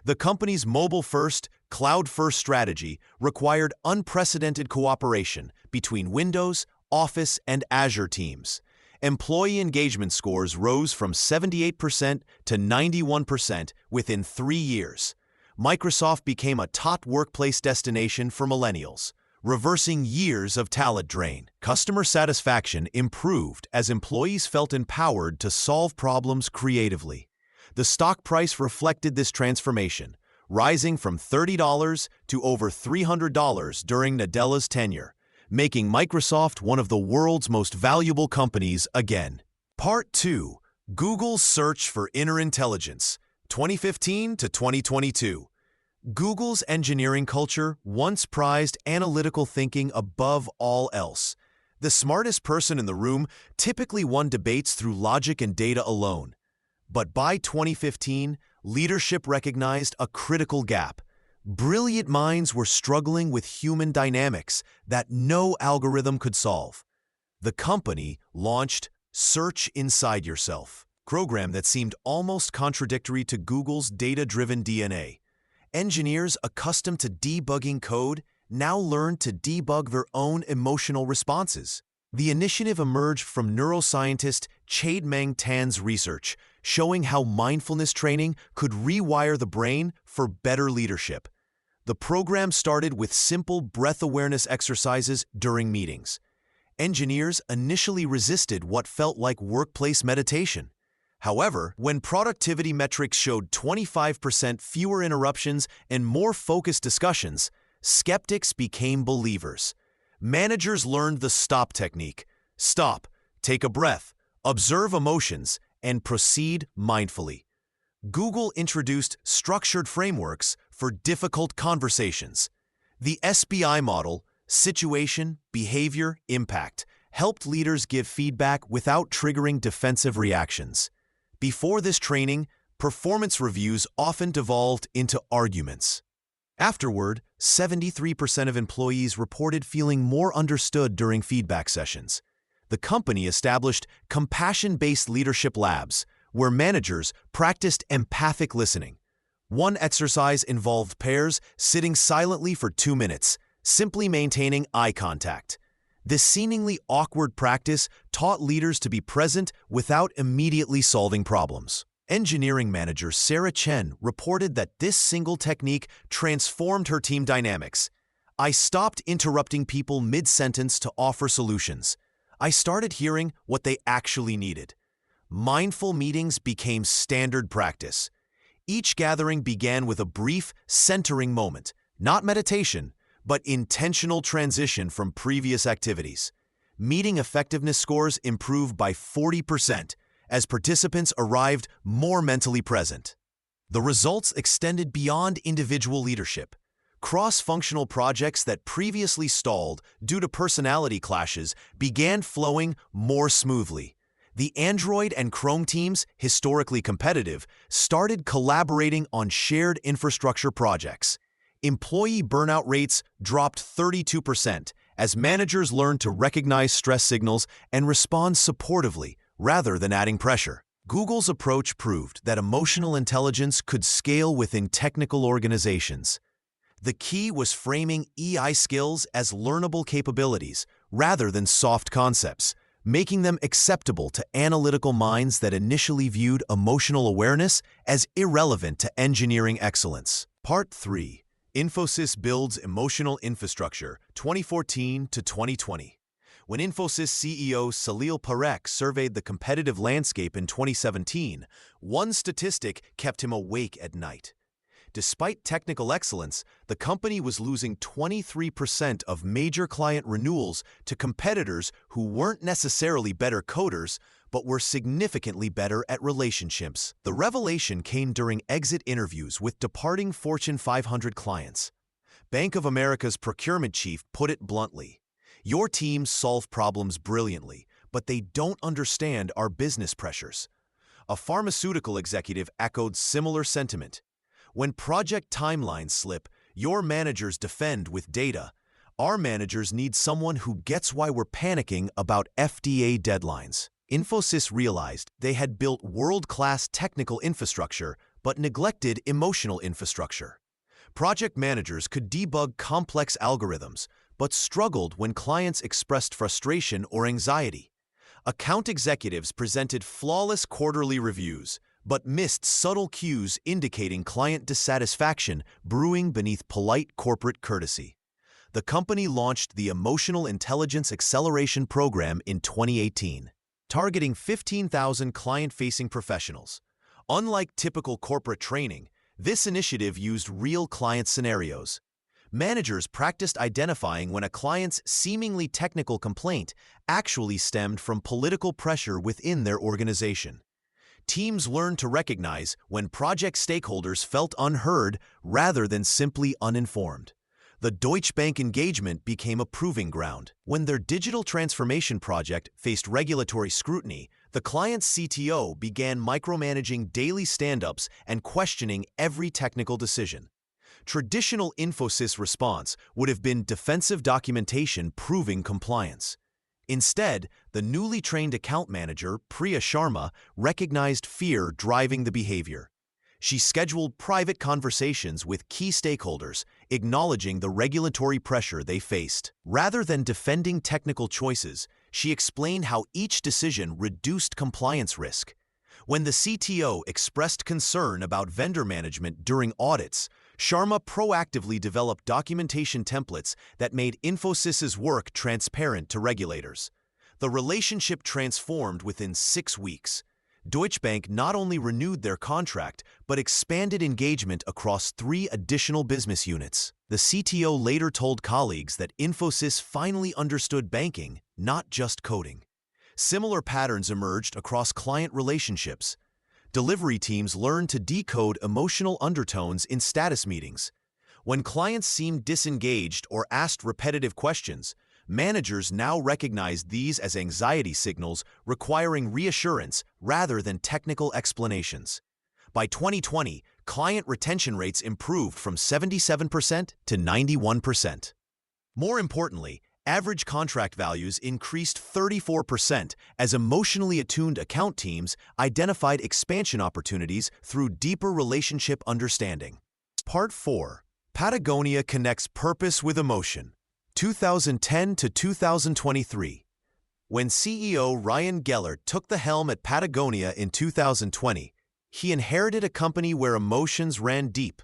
The company's mobile-first, cloud-first strategy required unprecedented cooperation between Windows, Office, and Azure teams. Employee engagement scores rose from 78% to 91% within 3 years. Microsoft became a top workplace destination for millennials, reversing years of talent drain. Customer satisfaction improved as employees felt empowered to solve problems creatively. The stock price reflected this transformation, rising from $30 to over $300 during Nadella's tenure, making Microsoft one of the world's most valuable companies again. Part 2. Google's Search for Inner Intelligence, 2015 to 2022. Google's engineering culture once prized analytical thinking above all else. The smartest person in the room typically won debates through logic and data alone. But by 2015, leadership recognized a critical gap. Brilliant minds were struggling with human dynamics that no algorithm could solve. The company launched Search Inside Yourself, a program that seemed almost contradictory to Google's data-driven DNA. Engineers accustomed to debugging code now learned to debug their own emotional responses. The initiative emerged from neuroscientist Chade-Meng Tan's research, showing how mindfulness training could rewire the brain for better leadership. The program started with simple breath awareness exercises during meetings. Engineers initially resisted what felt like workplace meditation. However, when productivity metrics showed 25% fewer interruptions and more focused discussions, skeptics became believers. Managers learned the STOP technique. Stop, take a breath, observe emotions, and proceed mindfully. Google introduced structured frameworks for difficult conversations. The SBI model, situation, behavior, impact, helped leaders give feedback without triggering defensive reactions. Before this training, performance reviews often devolved into arguments. Afterward, 73% of employees reported feeling more understood during feedback sessions. The company established compassion-based leadership labs, where managers practiced empathic listening. One exercise involved pairs sitting silently for 2 minutes, simply maintaining eye contact. This seemingly awkward practice taught leaders to be present without immediately solving problems. Engineering manager Sarah Chen reported that this single technique transformed her team dynamics. "I stopped interrupting people mid-sentence to offer solutions. I started hearing what they actually needed." Mindful meetings became standard practice. Each gathering began with a brief, centering moment, not meditation, but intentional transition from previous activities. Meeting effectiveness scores improved by 40% as participants arrived more mentally present. The results extended beyond individual leadership. Cross-functional projects that previously stalled due to personality clashes began flowing more smoothly. The Android and Chrome teams, historically competitive, started collaborating on shared infrastructure projects. Employee burnout rates dropped 32% as managers learned to recognize stress signals and respond supportively rather than adding pressure. Google's approach proved that emotional intelligence could scale within technical organizations. The key was framing EI skills as learnable capabilities rather than soft concepts, making them acceptable to analytical minds that initially viewed emotional awareness as irrelevant to engineering excellence. Part 3. Infosys builds emotional infrastructure, 2014 to 2020. When Infosys CEO Salil Parekh surveyed the competitive landscape in 2017, one statistic kept him awake at night. Despite technical excellence, the company was losing 23% of major client renewals to competitors who weren't necessarily better coders, but were significantly better at relationships. The revelation came during exit interviews with departing Fortune 500 clients. Bank of America's procurement chief put it bluntly, "Your teams solve problems brilliantly, but they don't understand our business pressures." A pharmaceutical executive echoed similar sentiment. "When project timelines slip, your managers defend with data. Our managers need someone who gets why we're panicking about FDA deadlines." Infosys realized they had built world-class technical infrastructure but neglected emotional infrastructure. Project managers could debug complex algorithms but struggled when clients expressed frustration or anxiety. Account executives presented flawless quarterly reviews but missed subtle cues indicating client dissatisfaction brewing beneath polite corporate courtesy. The company launched the Emotional Intelligence Acceleration Program in 2018, targeting 15,000 client-facing professionals. Unlike typical corporate training, this initiative used real client scenarios. Managers practiced identifying when a client's seemingly technical complaint actually stemmed from political pressure within their organization. Teams learned to recognize when project stakeholders felt unheard rather than simply uninformed. The Deutsche Bank engagement became a proving ground. When their digital transformation project faced regulatory scrutiny, the client's CTO began micromanaging daily stand-ups and questioning every technical decision. Traditional Infosys response would have been defensive documentation proving compliance. Instead, the newly trained account manager, Priya Sharma, recognized fear driving the behavior. She scheduled private conversations with key stakeholders, acknowledging the regulatory pressure they faced. Rather than defending technical choices, she explained how each decision reduced compliance risk. When the CTO expressed concern about vendor management during audits, Sharma proactively developed documentation templates that made Infosys's work transparent to regulators. The relationship transformed within 6 weeks. Deutsche Bank not only renewed their contract, but expanded engagement across 3 additional business units. The CTO later told colleagues that Infosys finally understood banking, not just coding. Similar patterns emerged across client relationships. Delivery teams learned to decode emotional undertones in status meetings. When clients seemed disengaged or asked repetitive questions, managers now recognized these as anxiety signals requiring reassurance rather than technical explanations. By 2020, client retention rates improved from 77% to 91%. More importantly, average contract values increased 34% as emotionally attuned account teams identified expansion opportunities through deeper relationship understanding. Part 4. Patagonia connects purpose with emotion, 2010 to 2023. When CEO Ryan Gellert took the helm at Patagonia in 2020, he inherited a company where emotions ran deep.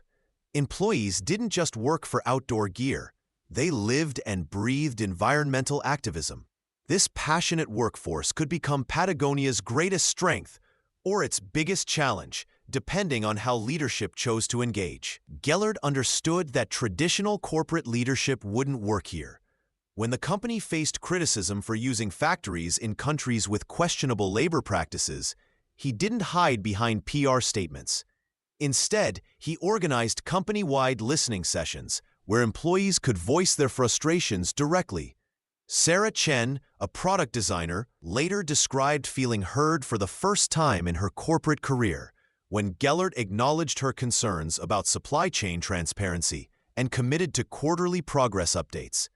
Employees didn't just work for outdoor gear. They lived and breathed environmental activism. This passionate workforce could become Patagonia's greatest strength or its biggest challenge, depending on how leadership chose to engage. Gellert understood that traditional corporate leadership wouldn't work here. When the company faced criticism for using factories in countries with questionable labor practices, he didn't hide behind PR statements. Instead, he organized company-wide listening sessions where employees could voice their frustrations directly. Sarah Chen, a product designer, later described feeling heard for the first time in her corporate career when Gellert acknowledged her concerns about supply chain transparency and committed to quarterly progress updates.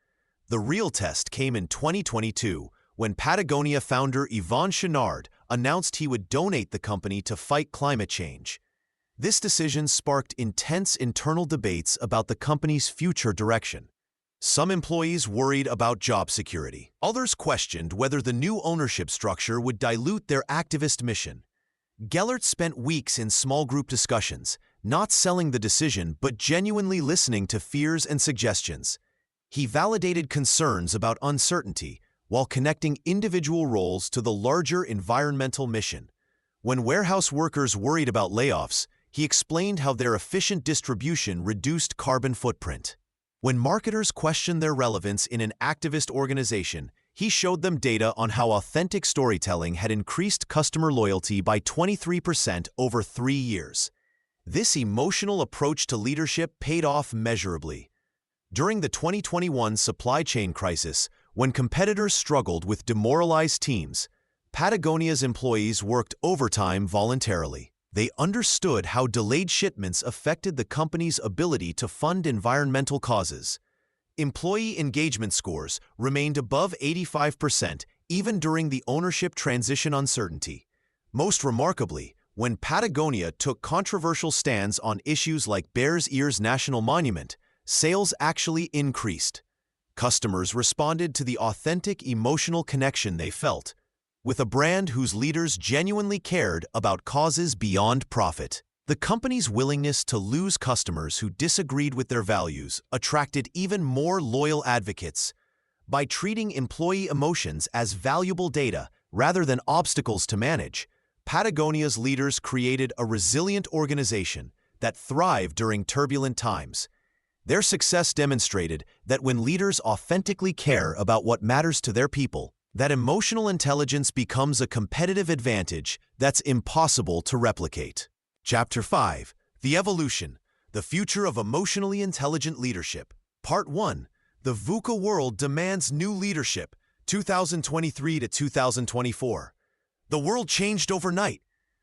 The real test came in 2022 when Patagonia founder Yvon Chouinard announced he would donate the company to fight climate change. This decision sparked intense internal debates about the company's future direction. Some employees worried about job security. Others questioned whether the new ownership structure would dilute their activist mission. Gellert spent weeks in small group discussions, not selling the decision but genuinely listening to fears and suggestions. He validated concerns about uncertainty while connecting individual roles to the larger environmental mission. When warehouse workers worried about layoffs, he explained how their efficient distribution reduced carbon footprint. When marketers questioned their relevance in an activist organization, he showed them data on how authentic storytelling had increased customer loyalty by 23% over 3 years. This emotional approach to leadership paid off measurably. During the 2021 supply chain crisis, when competitors struggled with demoralized teams, Patagonia's employees worked overtime voluntarily. They understood how delayed shipments affected the company's ability to fund environmental causes. Employee engagement scores remained above 85% even during the ownership transition uncertainty. Most remarkably, when Patagonia took controversial stands on issues like Bears Ears National Monument, sales actually increased. Customers responded to the authentic emotional connection they felt, with a brand whose leaders genuinely cared about causes beyond profit. The company's willingness to lose customers who disagreed with their values attracted even more loyal advocates. By treating employee emotions as valuable data rather than obstacles to manage, Patagonia's leaders created a resilient organization that thrived during turbulent times. Their success demonstrated that when leaders authentically care about what matters to their people, that emotional intelligence becomes a competitive advantage that's impossible to replicate. Chapter 5. The Evolution, the Future of Emotionally Intelligent Leadership. Part 1. The VUCA World Demands New Leadership, 2023 to 2024. The world changed overnight.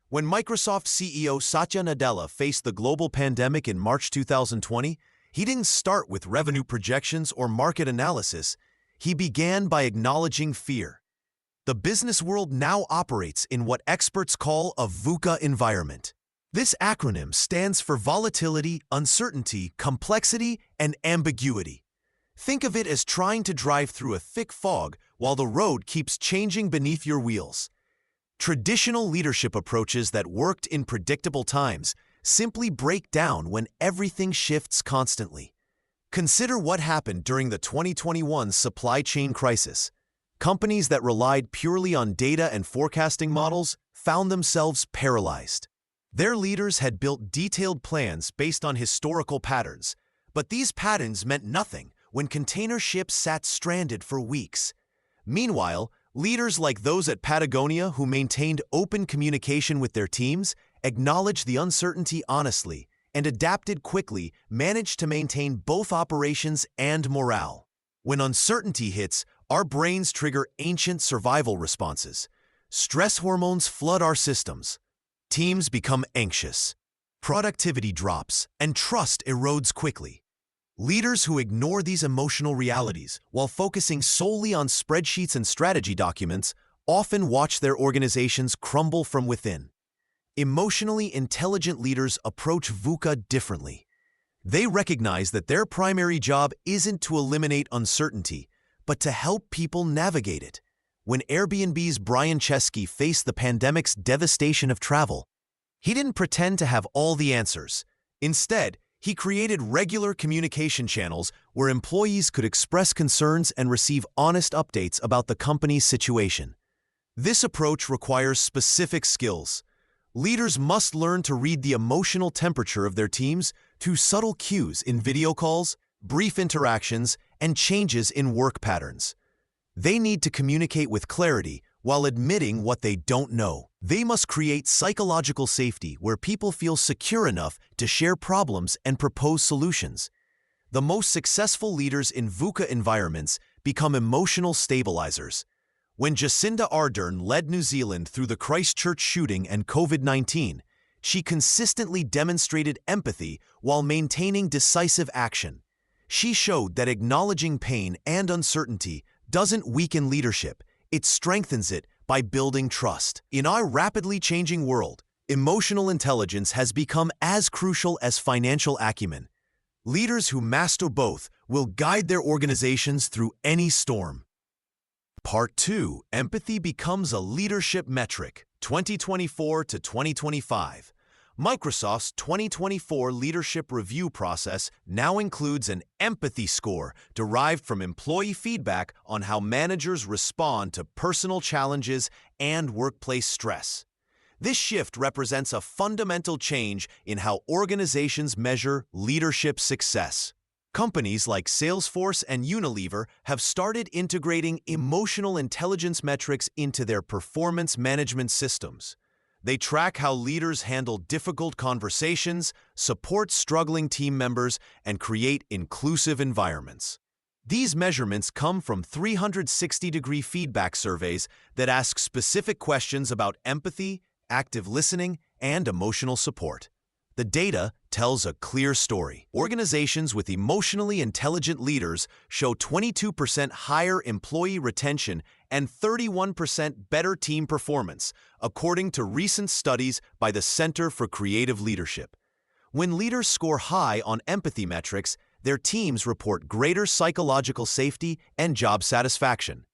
When Microsoft CEO Satya Nadella faced the global pandemic in March 2020, he didn't start with revenue projections or market analysis. He began by acknowledging fear. The business world now operates in what experts call a VUCA environment. This acronym stands for volatility, uncertainty, complexity, and ambiguity. Think of it as trying to drive through a thick fog while the road keeps changing beneath your wheels. Traditional leadership approaches that worked in predictable times simply break down when everything shifts constantly. Consider what happened during the 2021 supply chain crisis. Companies that relied purely on data and forecasting models found themselves paralyzed. Their leaders had built detailed plans based on historical patterns, but these patterns meant nothing when container ships sat stranded for weeks. Meanwhile, leaders like those at Patagonia who maintained open communication with their teams, acknowledged the uncertainty honestly, and adapted quickly, managed to maintain both operations and morale. When uncertainty hits, our brains trigger ancient survival responses. Stress hormones flood our systems. Teams become anxious. Productivity drops, and trust erodes quickly. Leaders who ignore these emotional realities while focusing solely on spreadsheets and strategy documents often watch their organizations crumble from within. Emotionally intelligent leaders approach VUCA differently. They recognize that their primary job isn't to eliminate uncertainty, but to help people navigate it. When Airbnb's Brian Chesky faced the pandemic's devastation of travel, he didn't pretend to have all the answers. Instead, he created regular communication channels where employees could express concerns and receive honest updates about the company's situation. This approach requires specific skills. Leaders must learn to read the emotional temperature of their teams through subtle cues in video calls, brief interactions, and changes in work patterns. They need to communicate with clarity while admitting what they don't know. They must create psychological safety where people feel secure enough to share problems and propose solutions. The most successful leaders in VUCA environments become emotional stabilizers. When Jacinda Ardern led New Zealand through the Christchurch shooting and COVID-19, she consistently demonstrated empathy while maintaining decisive action. She showed that acknowledging pain and uncertainty doesn't weaken leadership, it strengthens it by building trust. In our rapidly changing world, emotional intelligence has become as crucial as financial acumen. Leaders who master both will guide their organizations through any storm. Part 2. Empathy becomes a leadership metric, 2024 to 2025. Microsoft's 2024 leadership review process now includes an empathy score derived from employee feedback on how managers respond to personal challenges and workplace stress. This shift represents a fundamental change in how organizations measure leadership success. Companies like Salesforce and Unilever have started integrating emotional intelligence metrics into their performance management systems. They track how leaders handle difficult conversations, support struggling team members, and create inclusive environments. These measurements come from 360-degree feedback surveys that ask specific questions about empathy, active listening, and emotional support. The data tells a clear story. Organizations with emotionally intelligent leaders show 22% higher employee retention and 31% better team performance, according to recent studies by the Center for Creative Leadership. When leaders score high on empathy metrics, their teams report greater psychological safety and job satisfaction.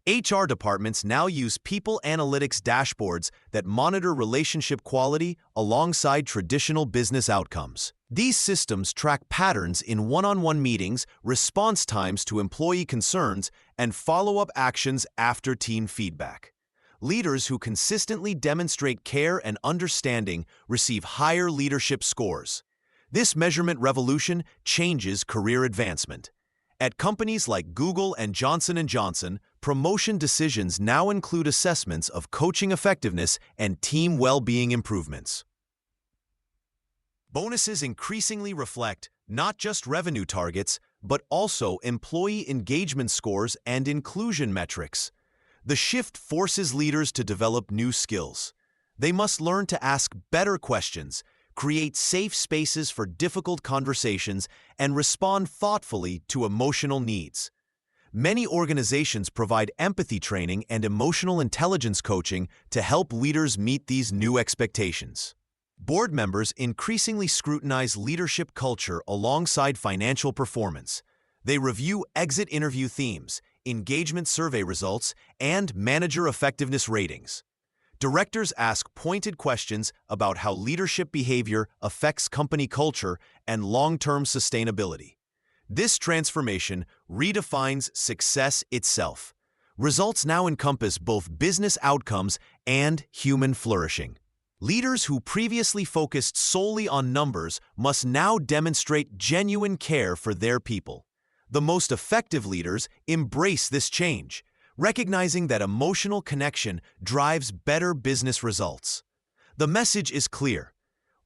HR departments now use people analytics dashboards that monitor relationship quality alongside traditional business outcomes. These systems track patterns in one-on-one meetings, response times to employee concerns, and follow-up actions after team feedback. Leaders who consistently demonstrate care and understanding receive higher leadership scores. This measurement revolution changes career advancement. At companies like Google and Johnson & Johnson, promotion decisions now include assessments of coaching effectiveness and team well-being improvements. Bonuses increasingly reflect not just revenue targets, but also employee engagement scores and inclusion metrics. The shift forces leaders to develop new skills. They must learn to ask better questions, create safe spaces for difficult conversations, and respond thoughtfully to emotional needs. Many organizations provide empathy training and emotional intelligence coaching to help leaders meet these new expectations. Board members increasingly scrutinize leadership culture alongside financial performance. They review exit interview themes, engagement survey results, and manager effectiveness ratings. Directors ask pointed questions about how leadership behavior affects company culture and long-term sustainability. This transformation redefines success itself. Results now encompass both business outcomes and human flourishing. Leaders who previously focused solely on numbers must now demonstrate genuine care for their people. The most effective leaders embrace this change, recognizing that emotional connection drives better business results. The message is clear.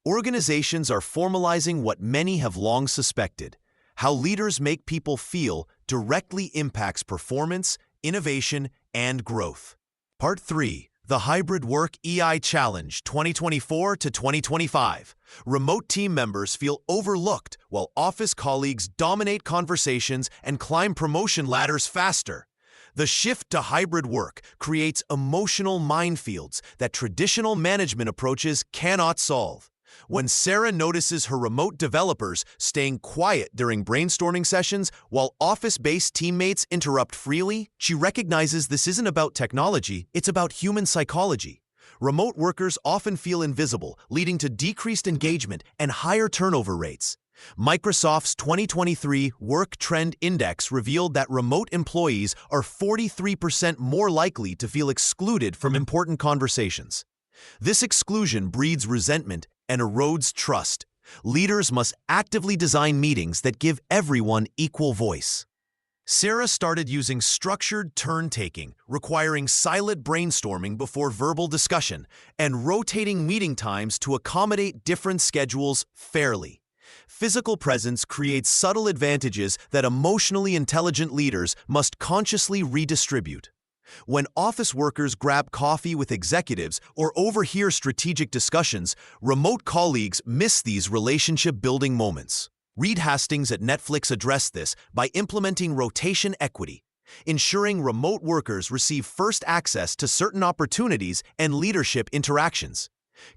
Organizations are formalizing what many have long suspected. How leaders make people feel directly impacts performance, innovation, and growth. Part 3. The Hybrid Work EI Challenge 2024 to 2025. Remote team members feel overlooked while office colleagues dominate conversations and climb promotion ladders faster. The shift to hybrid work creates emotional minefields that traditional management approaches cannot solve. When Sarah notices her remote developers staying quiet during brainstorming sessions while office-based teammates interrupt freely, she recognizes this isn't about technology, it's about human psychology. Remote workers often feel invisible, leading to decreased engagement and higher turnover rates. Microsoft's 2023 Work Trend Index revealed that remote employees are 43% more likely to feel excluded from important conversations. This exclusion breeds resentment and erodes trust. Leaders must actively design meetings that give everyone equal voice. Sarah started using structured turn-taking, requiring silent brainstorming before verbal discussion, and rotating meeting times to accommodate different schedules fairly. Physical presence creates subtle advantages that emotionally intelligent leaders must consciously redistribute. When office workers grab coffee with executives or overhear strategic discussions, remote colleagues miss these relationship-building moments. Reed Hastings at Netflix addressed this by implementing rotation equity, ensuring remote workers receive first access to certain opportunities and leadership interactions.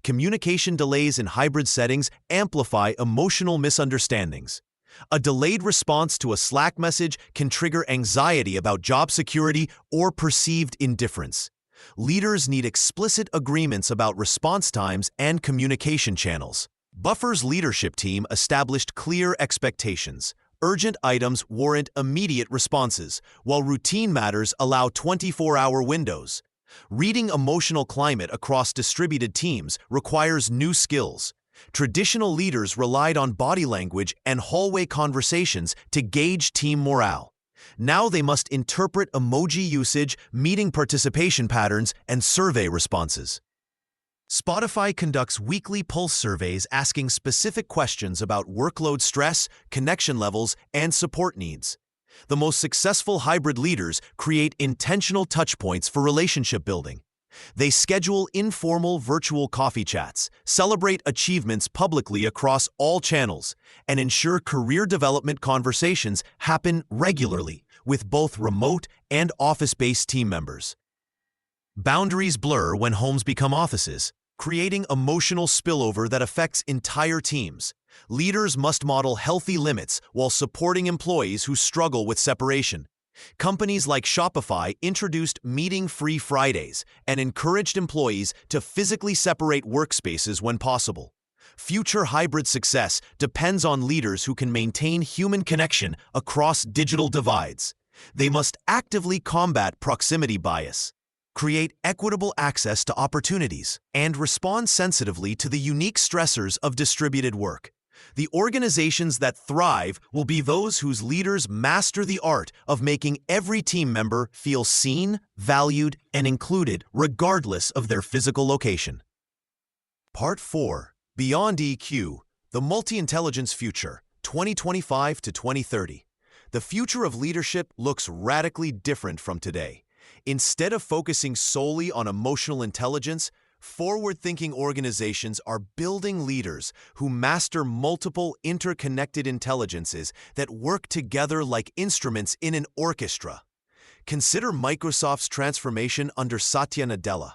Communication delays in hybrid settings amplify emotional misunderstandings. A delayed response to a Slack message can trigger anxiety about job security or perceived indifference. Leaders need explicit agreements about response times and communication channels. Buffer's leadership team established clear expectations. Urgent items warrant immediate responses, while routine matters allow 24-hour windows. Reading emotional climate across distributed teams requires new skills. Traditional leaders relied on body language and hallway conversations to gauge team morale. Now they must interpret emoji usage, meeting participation patterns, and survey responses. Spotify conducts weekly pulse surveys asking specific questions about workload stress, connection levels, and support needs. The most successful hybrid leaders create intentional touchpoints for relationship building. They schedule informal virtual coffee chats, celebrate achievements publicly across all channels, and ensure career development conversations happen regularly with both remote and office-based team members. Boundaries blur when homes become offices, creating emotional spillover that affects entire teams. Leaders must model healthy limits while supporting employees who struggle with separation. Companies like Shopify introduced meeting-free Fridays and encouraged employees to physically separate workspaces when possible. Future hybrid success depends on leaders who can maintain human connection across digital divides. They must actively combat proximity bias, create equitable access to opportunities, and respond sensitively to the unique stressors of distributed work. The organizations that thrive will be those whose leaders master the art of making every team member feel seen, valued, and included regardless of their physical location. Part 4. Beyond EQ, the Multi-Intelligence Future, 2025 to 2030. The future of leadership looks radically different from today. Instead of focusing solely on emotional intelligence, forward-thinking organizations are building leaders who master multiple interconnected intelligences that work together like instruments in an orchestra. Consider Microsoft's transformation under Satya Nadella.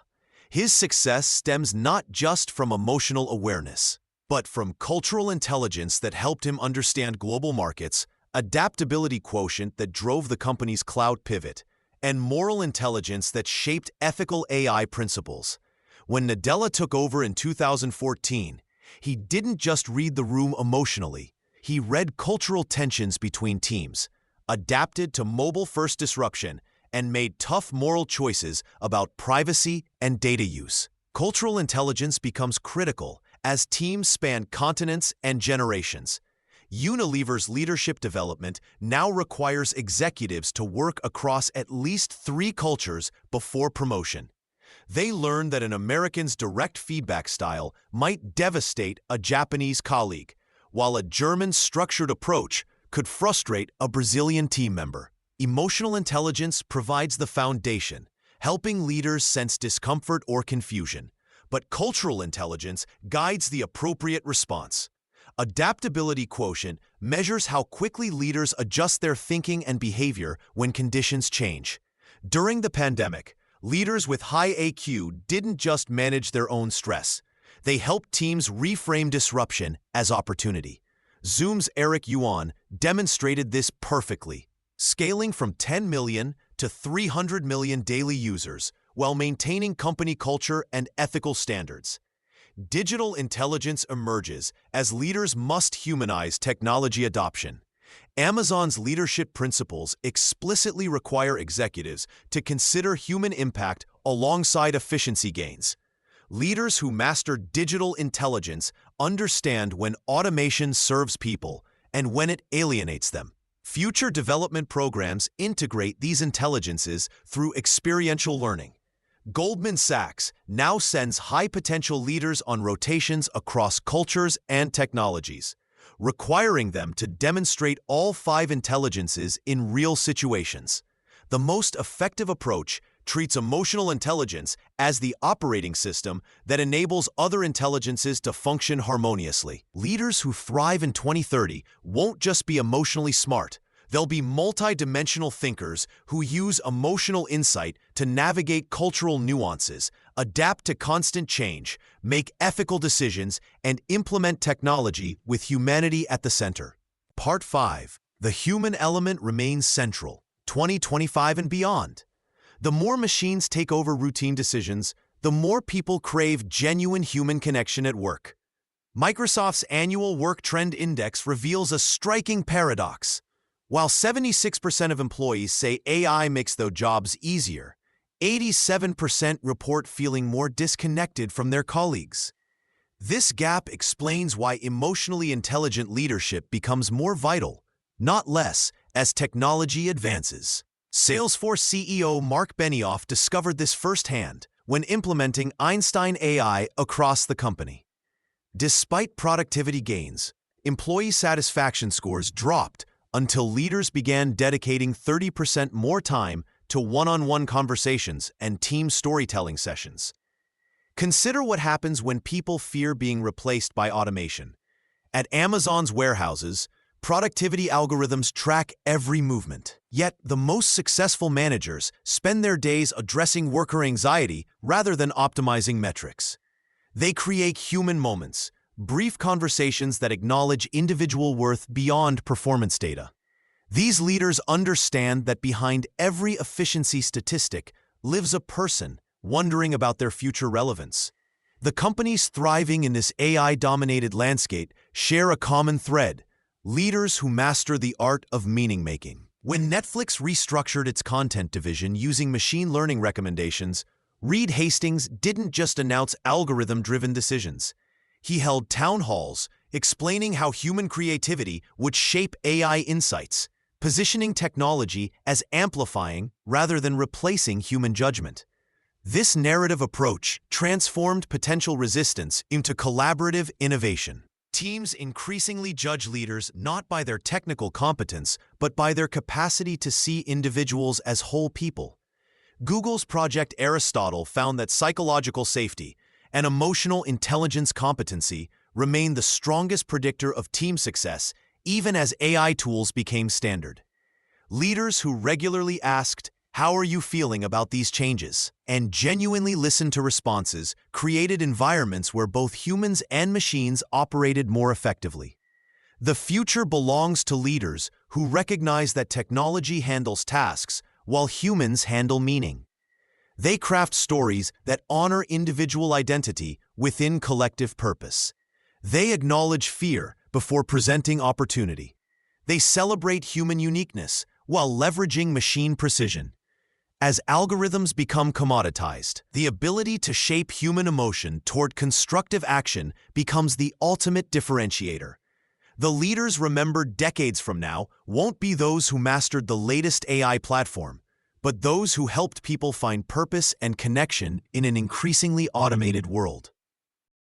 His success stems not just from emotional awareness, but from cultural intelligence that helped him understand global markets, adaptability quotient that drove the company's cloud pivot, and moral intelligence that shaped ethical AI principles. When Nadella took over in 2014, he didn't just read the room emotionally. He read cultural tensions between teams, adapted to mobile-first disruption, and made tough moral choices about privacy and data use. Cultural intelligence becomes critical as teams span continents and generations. Unilever's leadership development now requires executives to work across at least 3 cultures before promotion. They learn that an American's direct feedback style might devastate a Japanese colleague, while a German's structured approach could frustrate a Brazilian team member. Emotional intelligence provides the foundation, helping leaders sense discomfort or confusion, but cultural intelligence guides the appropriate response. Adaptability quotient measures how quickly leaders adjust their thinking and behavior when conditions change. During the pandemic, leaders with high AQ didn't just manage their own stress. They helped teams reframe disruption as opportunity. Zoom's Eric Yuan demonstrated this perfectly, scaling from 10 million to 300 million daily users while maintaining company culture and ethical standards. Digital intelligence emerges as leaders must humanize technology adoption. Amazon's leadership principles explicitly require executives to consider human impact alongside efficiency gains. Leaders who master digital intelligence understand when automation serves people and when it alienates them. Future development programs integrate these intelligences through experiential learning. Goldman Sachs now sends high-potential leaders on rotations across cultures and technologies, requiring them to demonstrate all 5 intelligences in real situations. The most effective approach treats emotional intelligence as the operating system that enables other intelligences to function harmoniously. Leaders who thrive in 2030 won't just be emotionally smart. They'll be multidimensional thinkers who use emotional insight to navigate cultural nuances, adapt to constant change, make ethical decisions, and implement technology with humanity at the center. Part 5. The human element remains central, 2025 and beyond. The more machines take over routine decisions, the more people crave genuine human connection at work. Microsoft's annual Work Trend Index reveals a striking paradox. While 76% of employees say AI makes their jobs easier, 87% report feeling more disconnected from their colleagues. This gap explains why emotionally intelligent leadership becomes more vital, not less, as technology advances. Salesforce CEO Mark Benioff discovered this firsthand when implementing Einstein AI across the company. Despite productivity gains, employee satisfaction scores dropped until leaders began dedicating 30% more time to one-on-one conversations and team storytelling sessions. Consider what happens when people fear being replaced by automation. At Amazon's warehouses, productivity algorithms track every movement. Yet, the most successful managers spend their days addressing worker anxiety rather than optimizing metrics. They create human moments, brief conversations that acknowledge individual worth beyond performance data. These leaders understand that behind every efficiency statistic lives a person wondering about their future relevance. The companies thriving in this AI-dominated landscape share a common thread: leaders who master the art of meaning-making. When Netflix restructured its content division using machine learning recommendations, Reed Hastings didn't just announce algorithm-driven decisions. He held town halls explaining how human creativity would shape AI insights, positioning technology as amplifying rather than replacing human judgment. This narrative approach transformed potential resistance into collaborative innovation. Teams increasingly judge leaders not by their technical competence, but by their capacity to see individuals as whole people. Google's Project Aristotle found that psychological safety and emotional intelligence competency remain the strongest predictor of team success, even as AI tools became standard. Leaders who regularly asked, "How are you feeling about these changes?" and genuinely listened to responses created environments where both humans and machines operated more effectively. The future belongs to leaders who recognize that technology handles tasks while humans handle meaning. They craft stories that honor individual identity within collective purpose. They acknowledge fear before presenting opportunity. They celebrate human uniqueness while leveraging machine precision. As algorithms become commoditized, the ability to shape human emotion toward constructive action becomes the ultimate differentiator. The leaders remembered decades from now won't be those who mastered the latest AI platform, but those who helped people find purpose and connection in an increasingly automated world.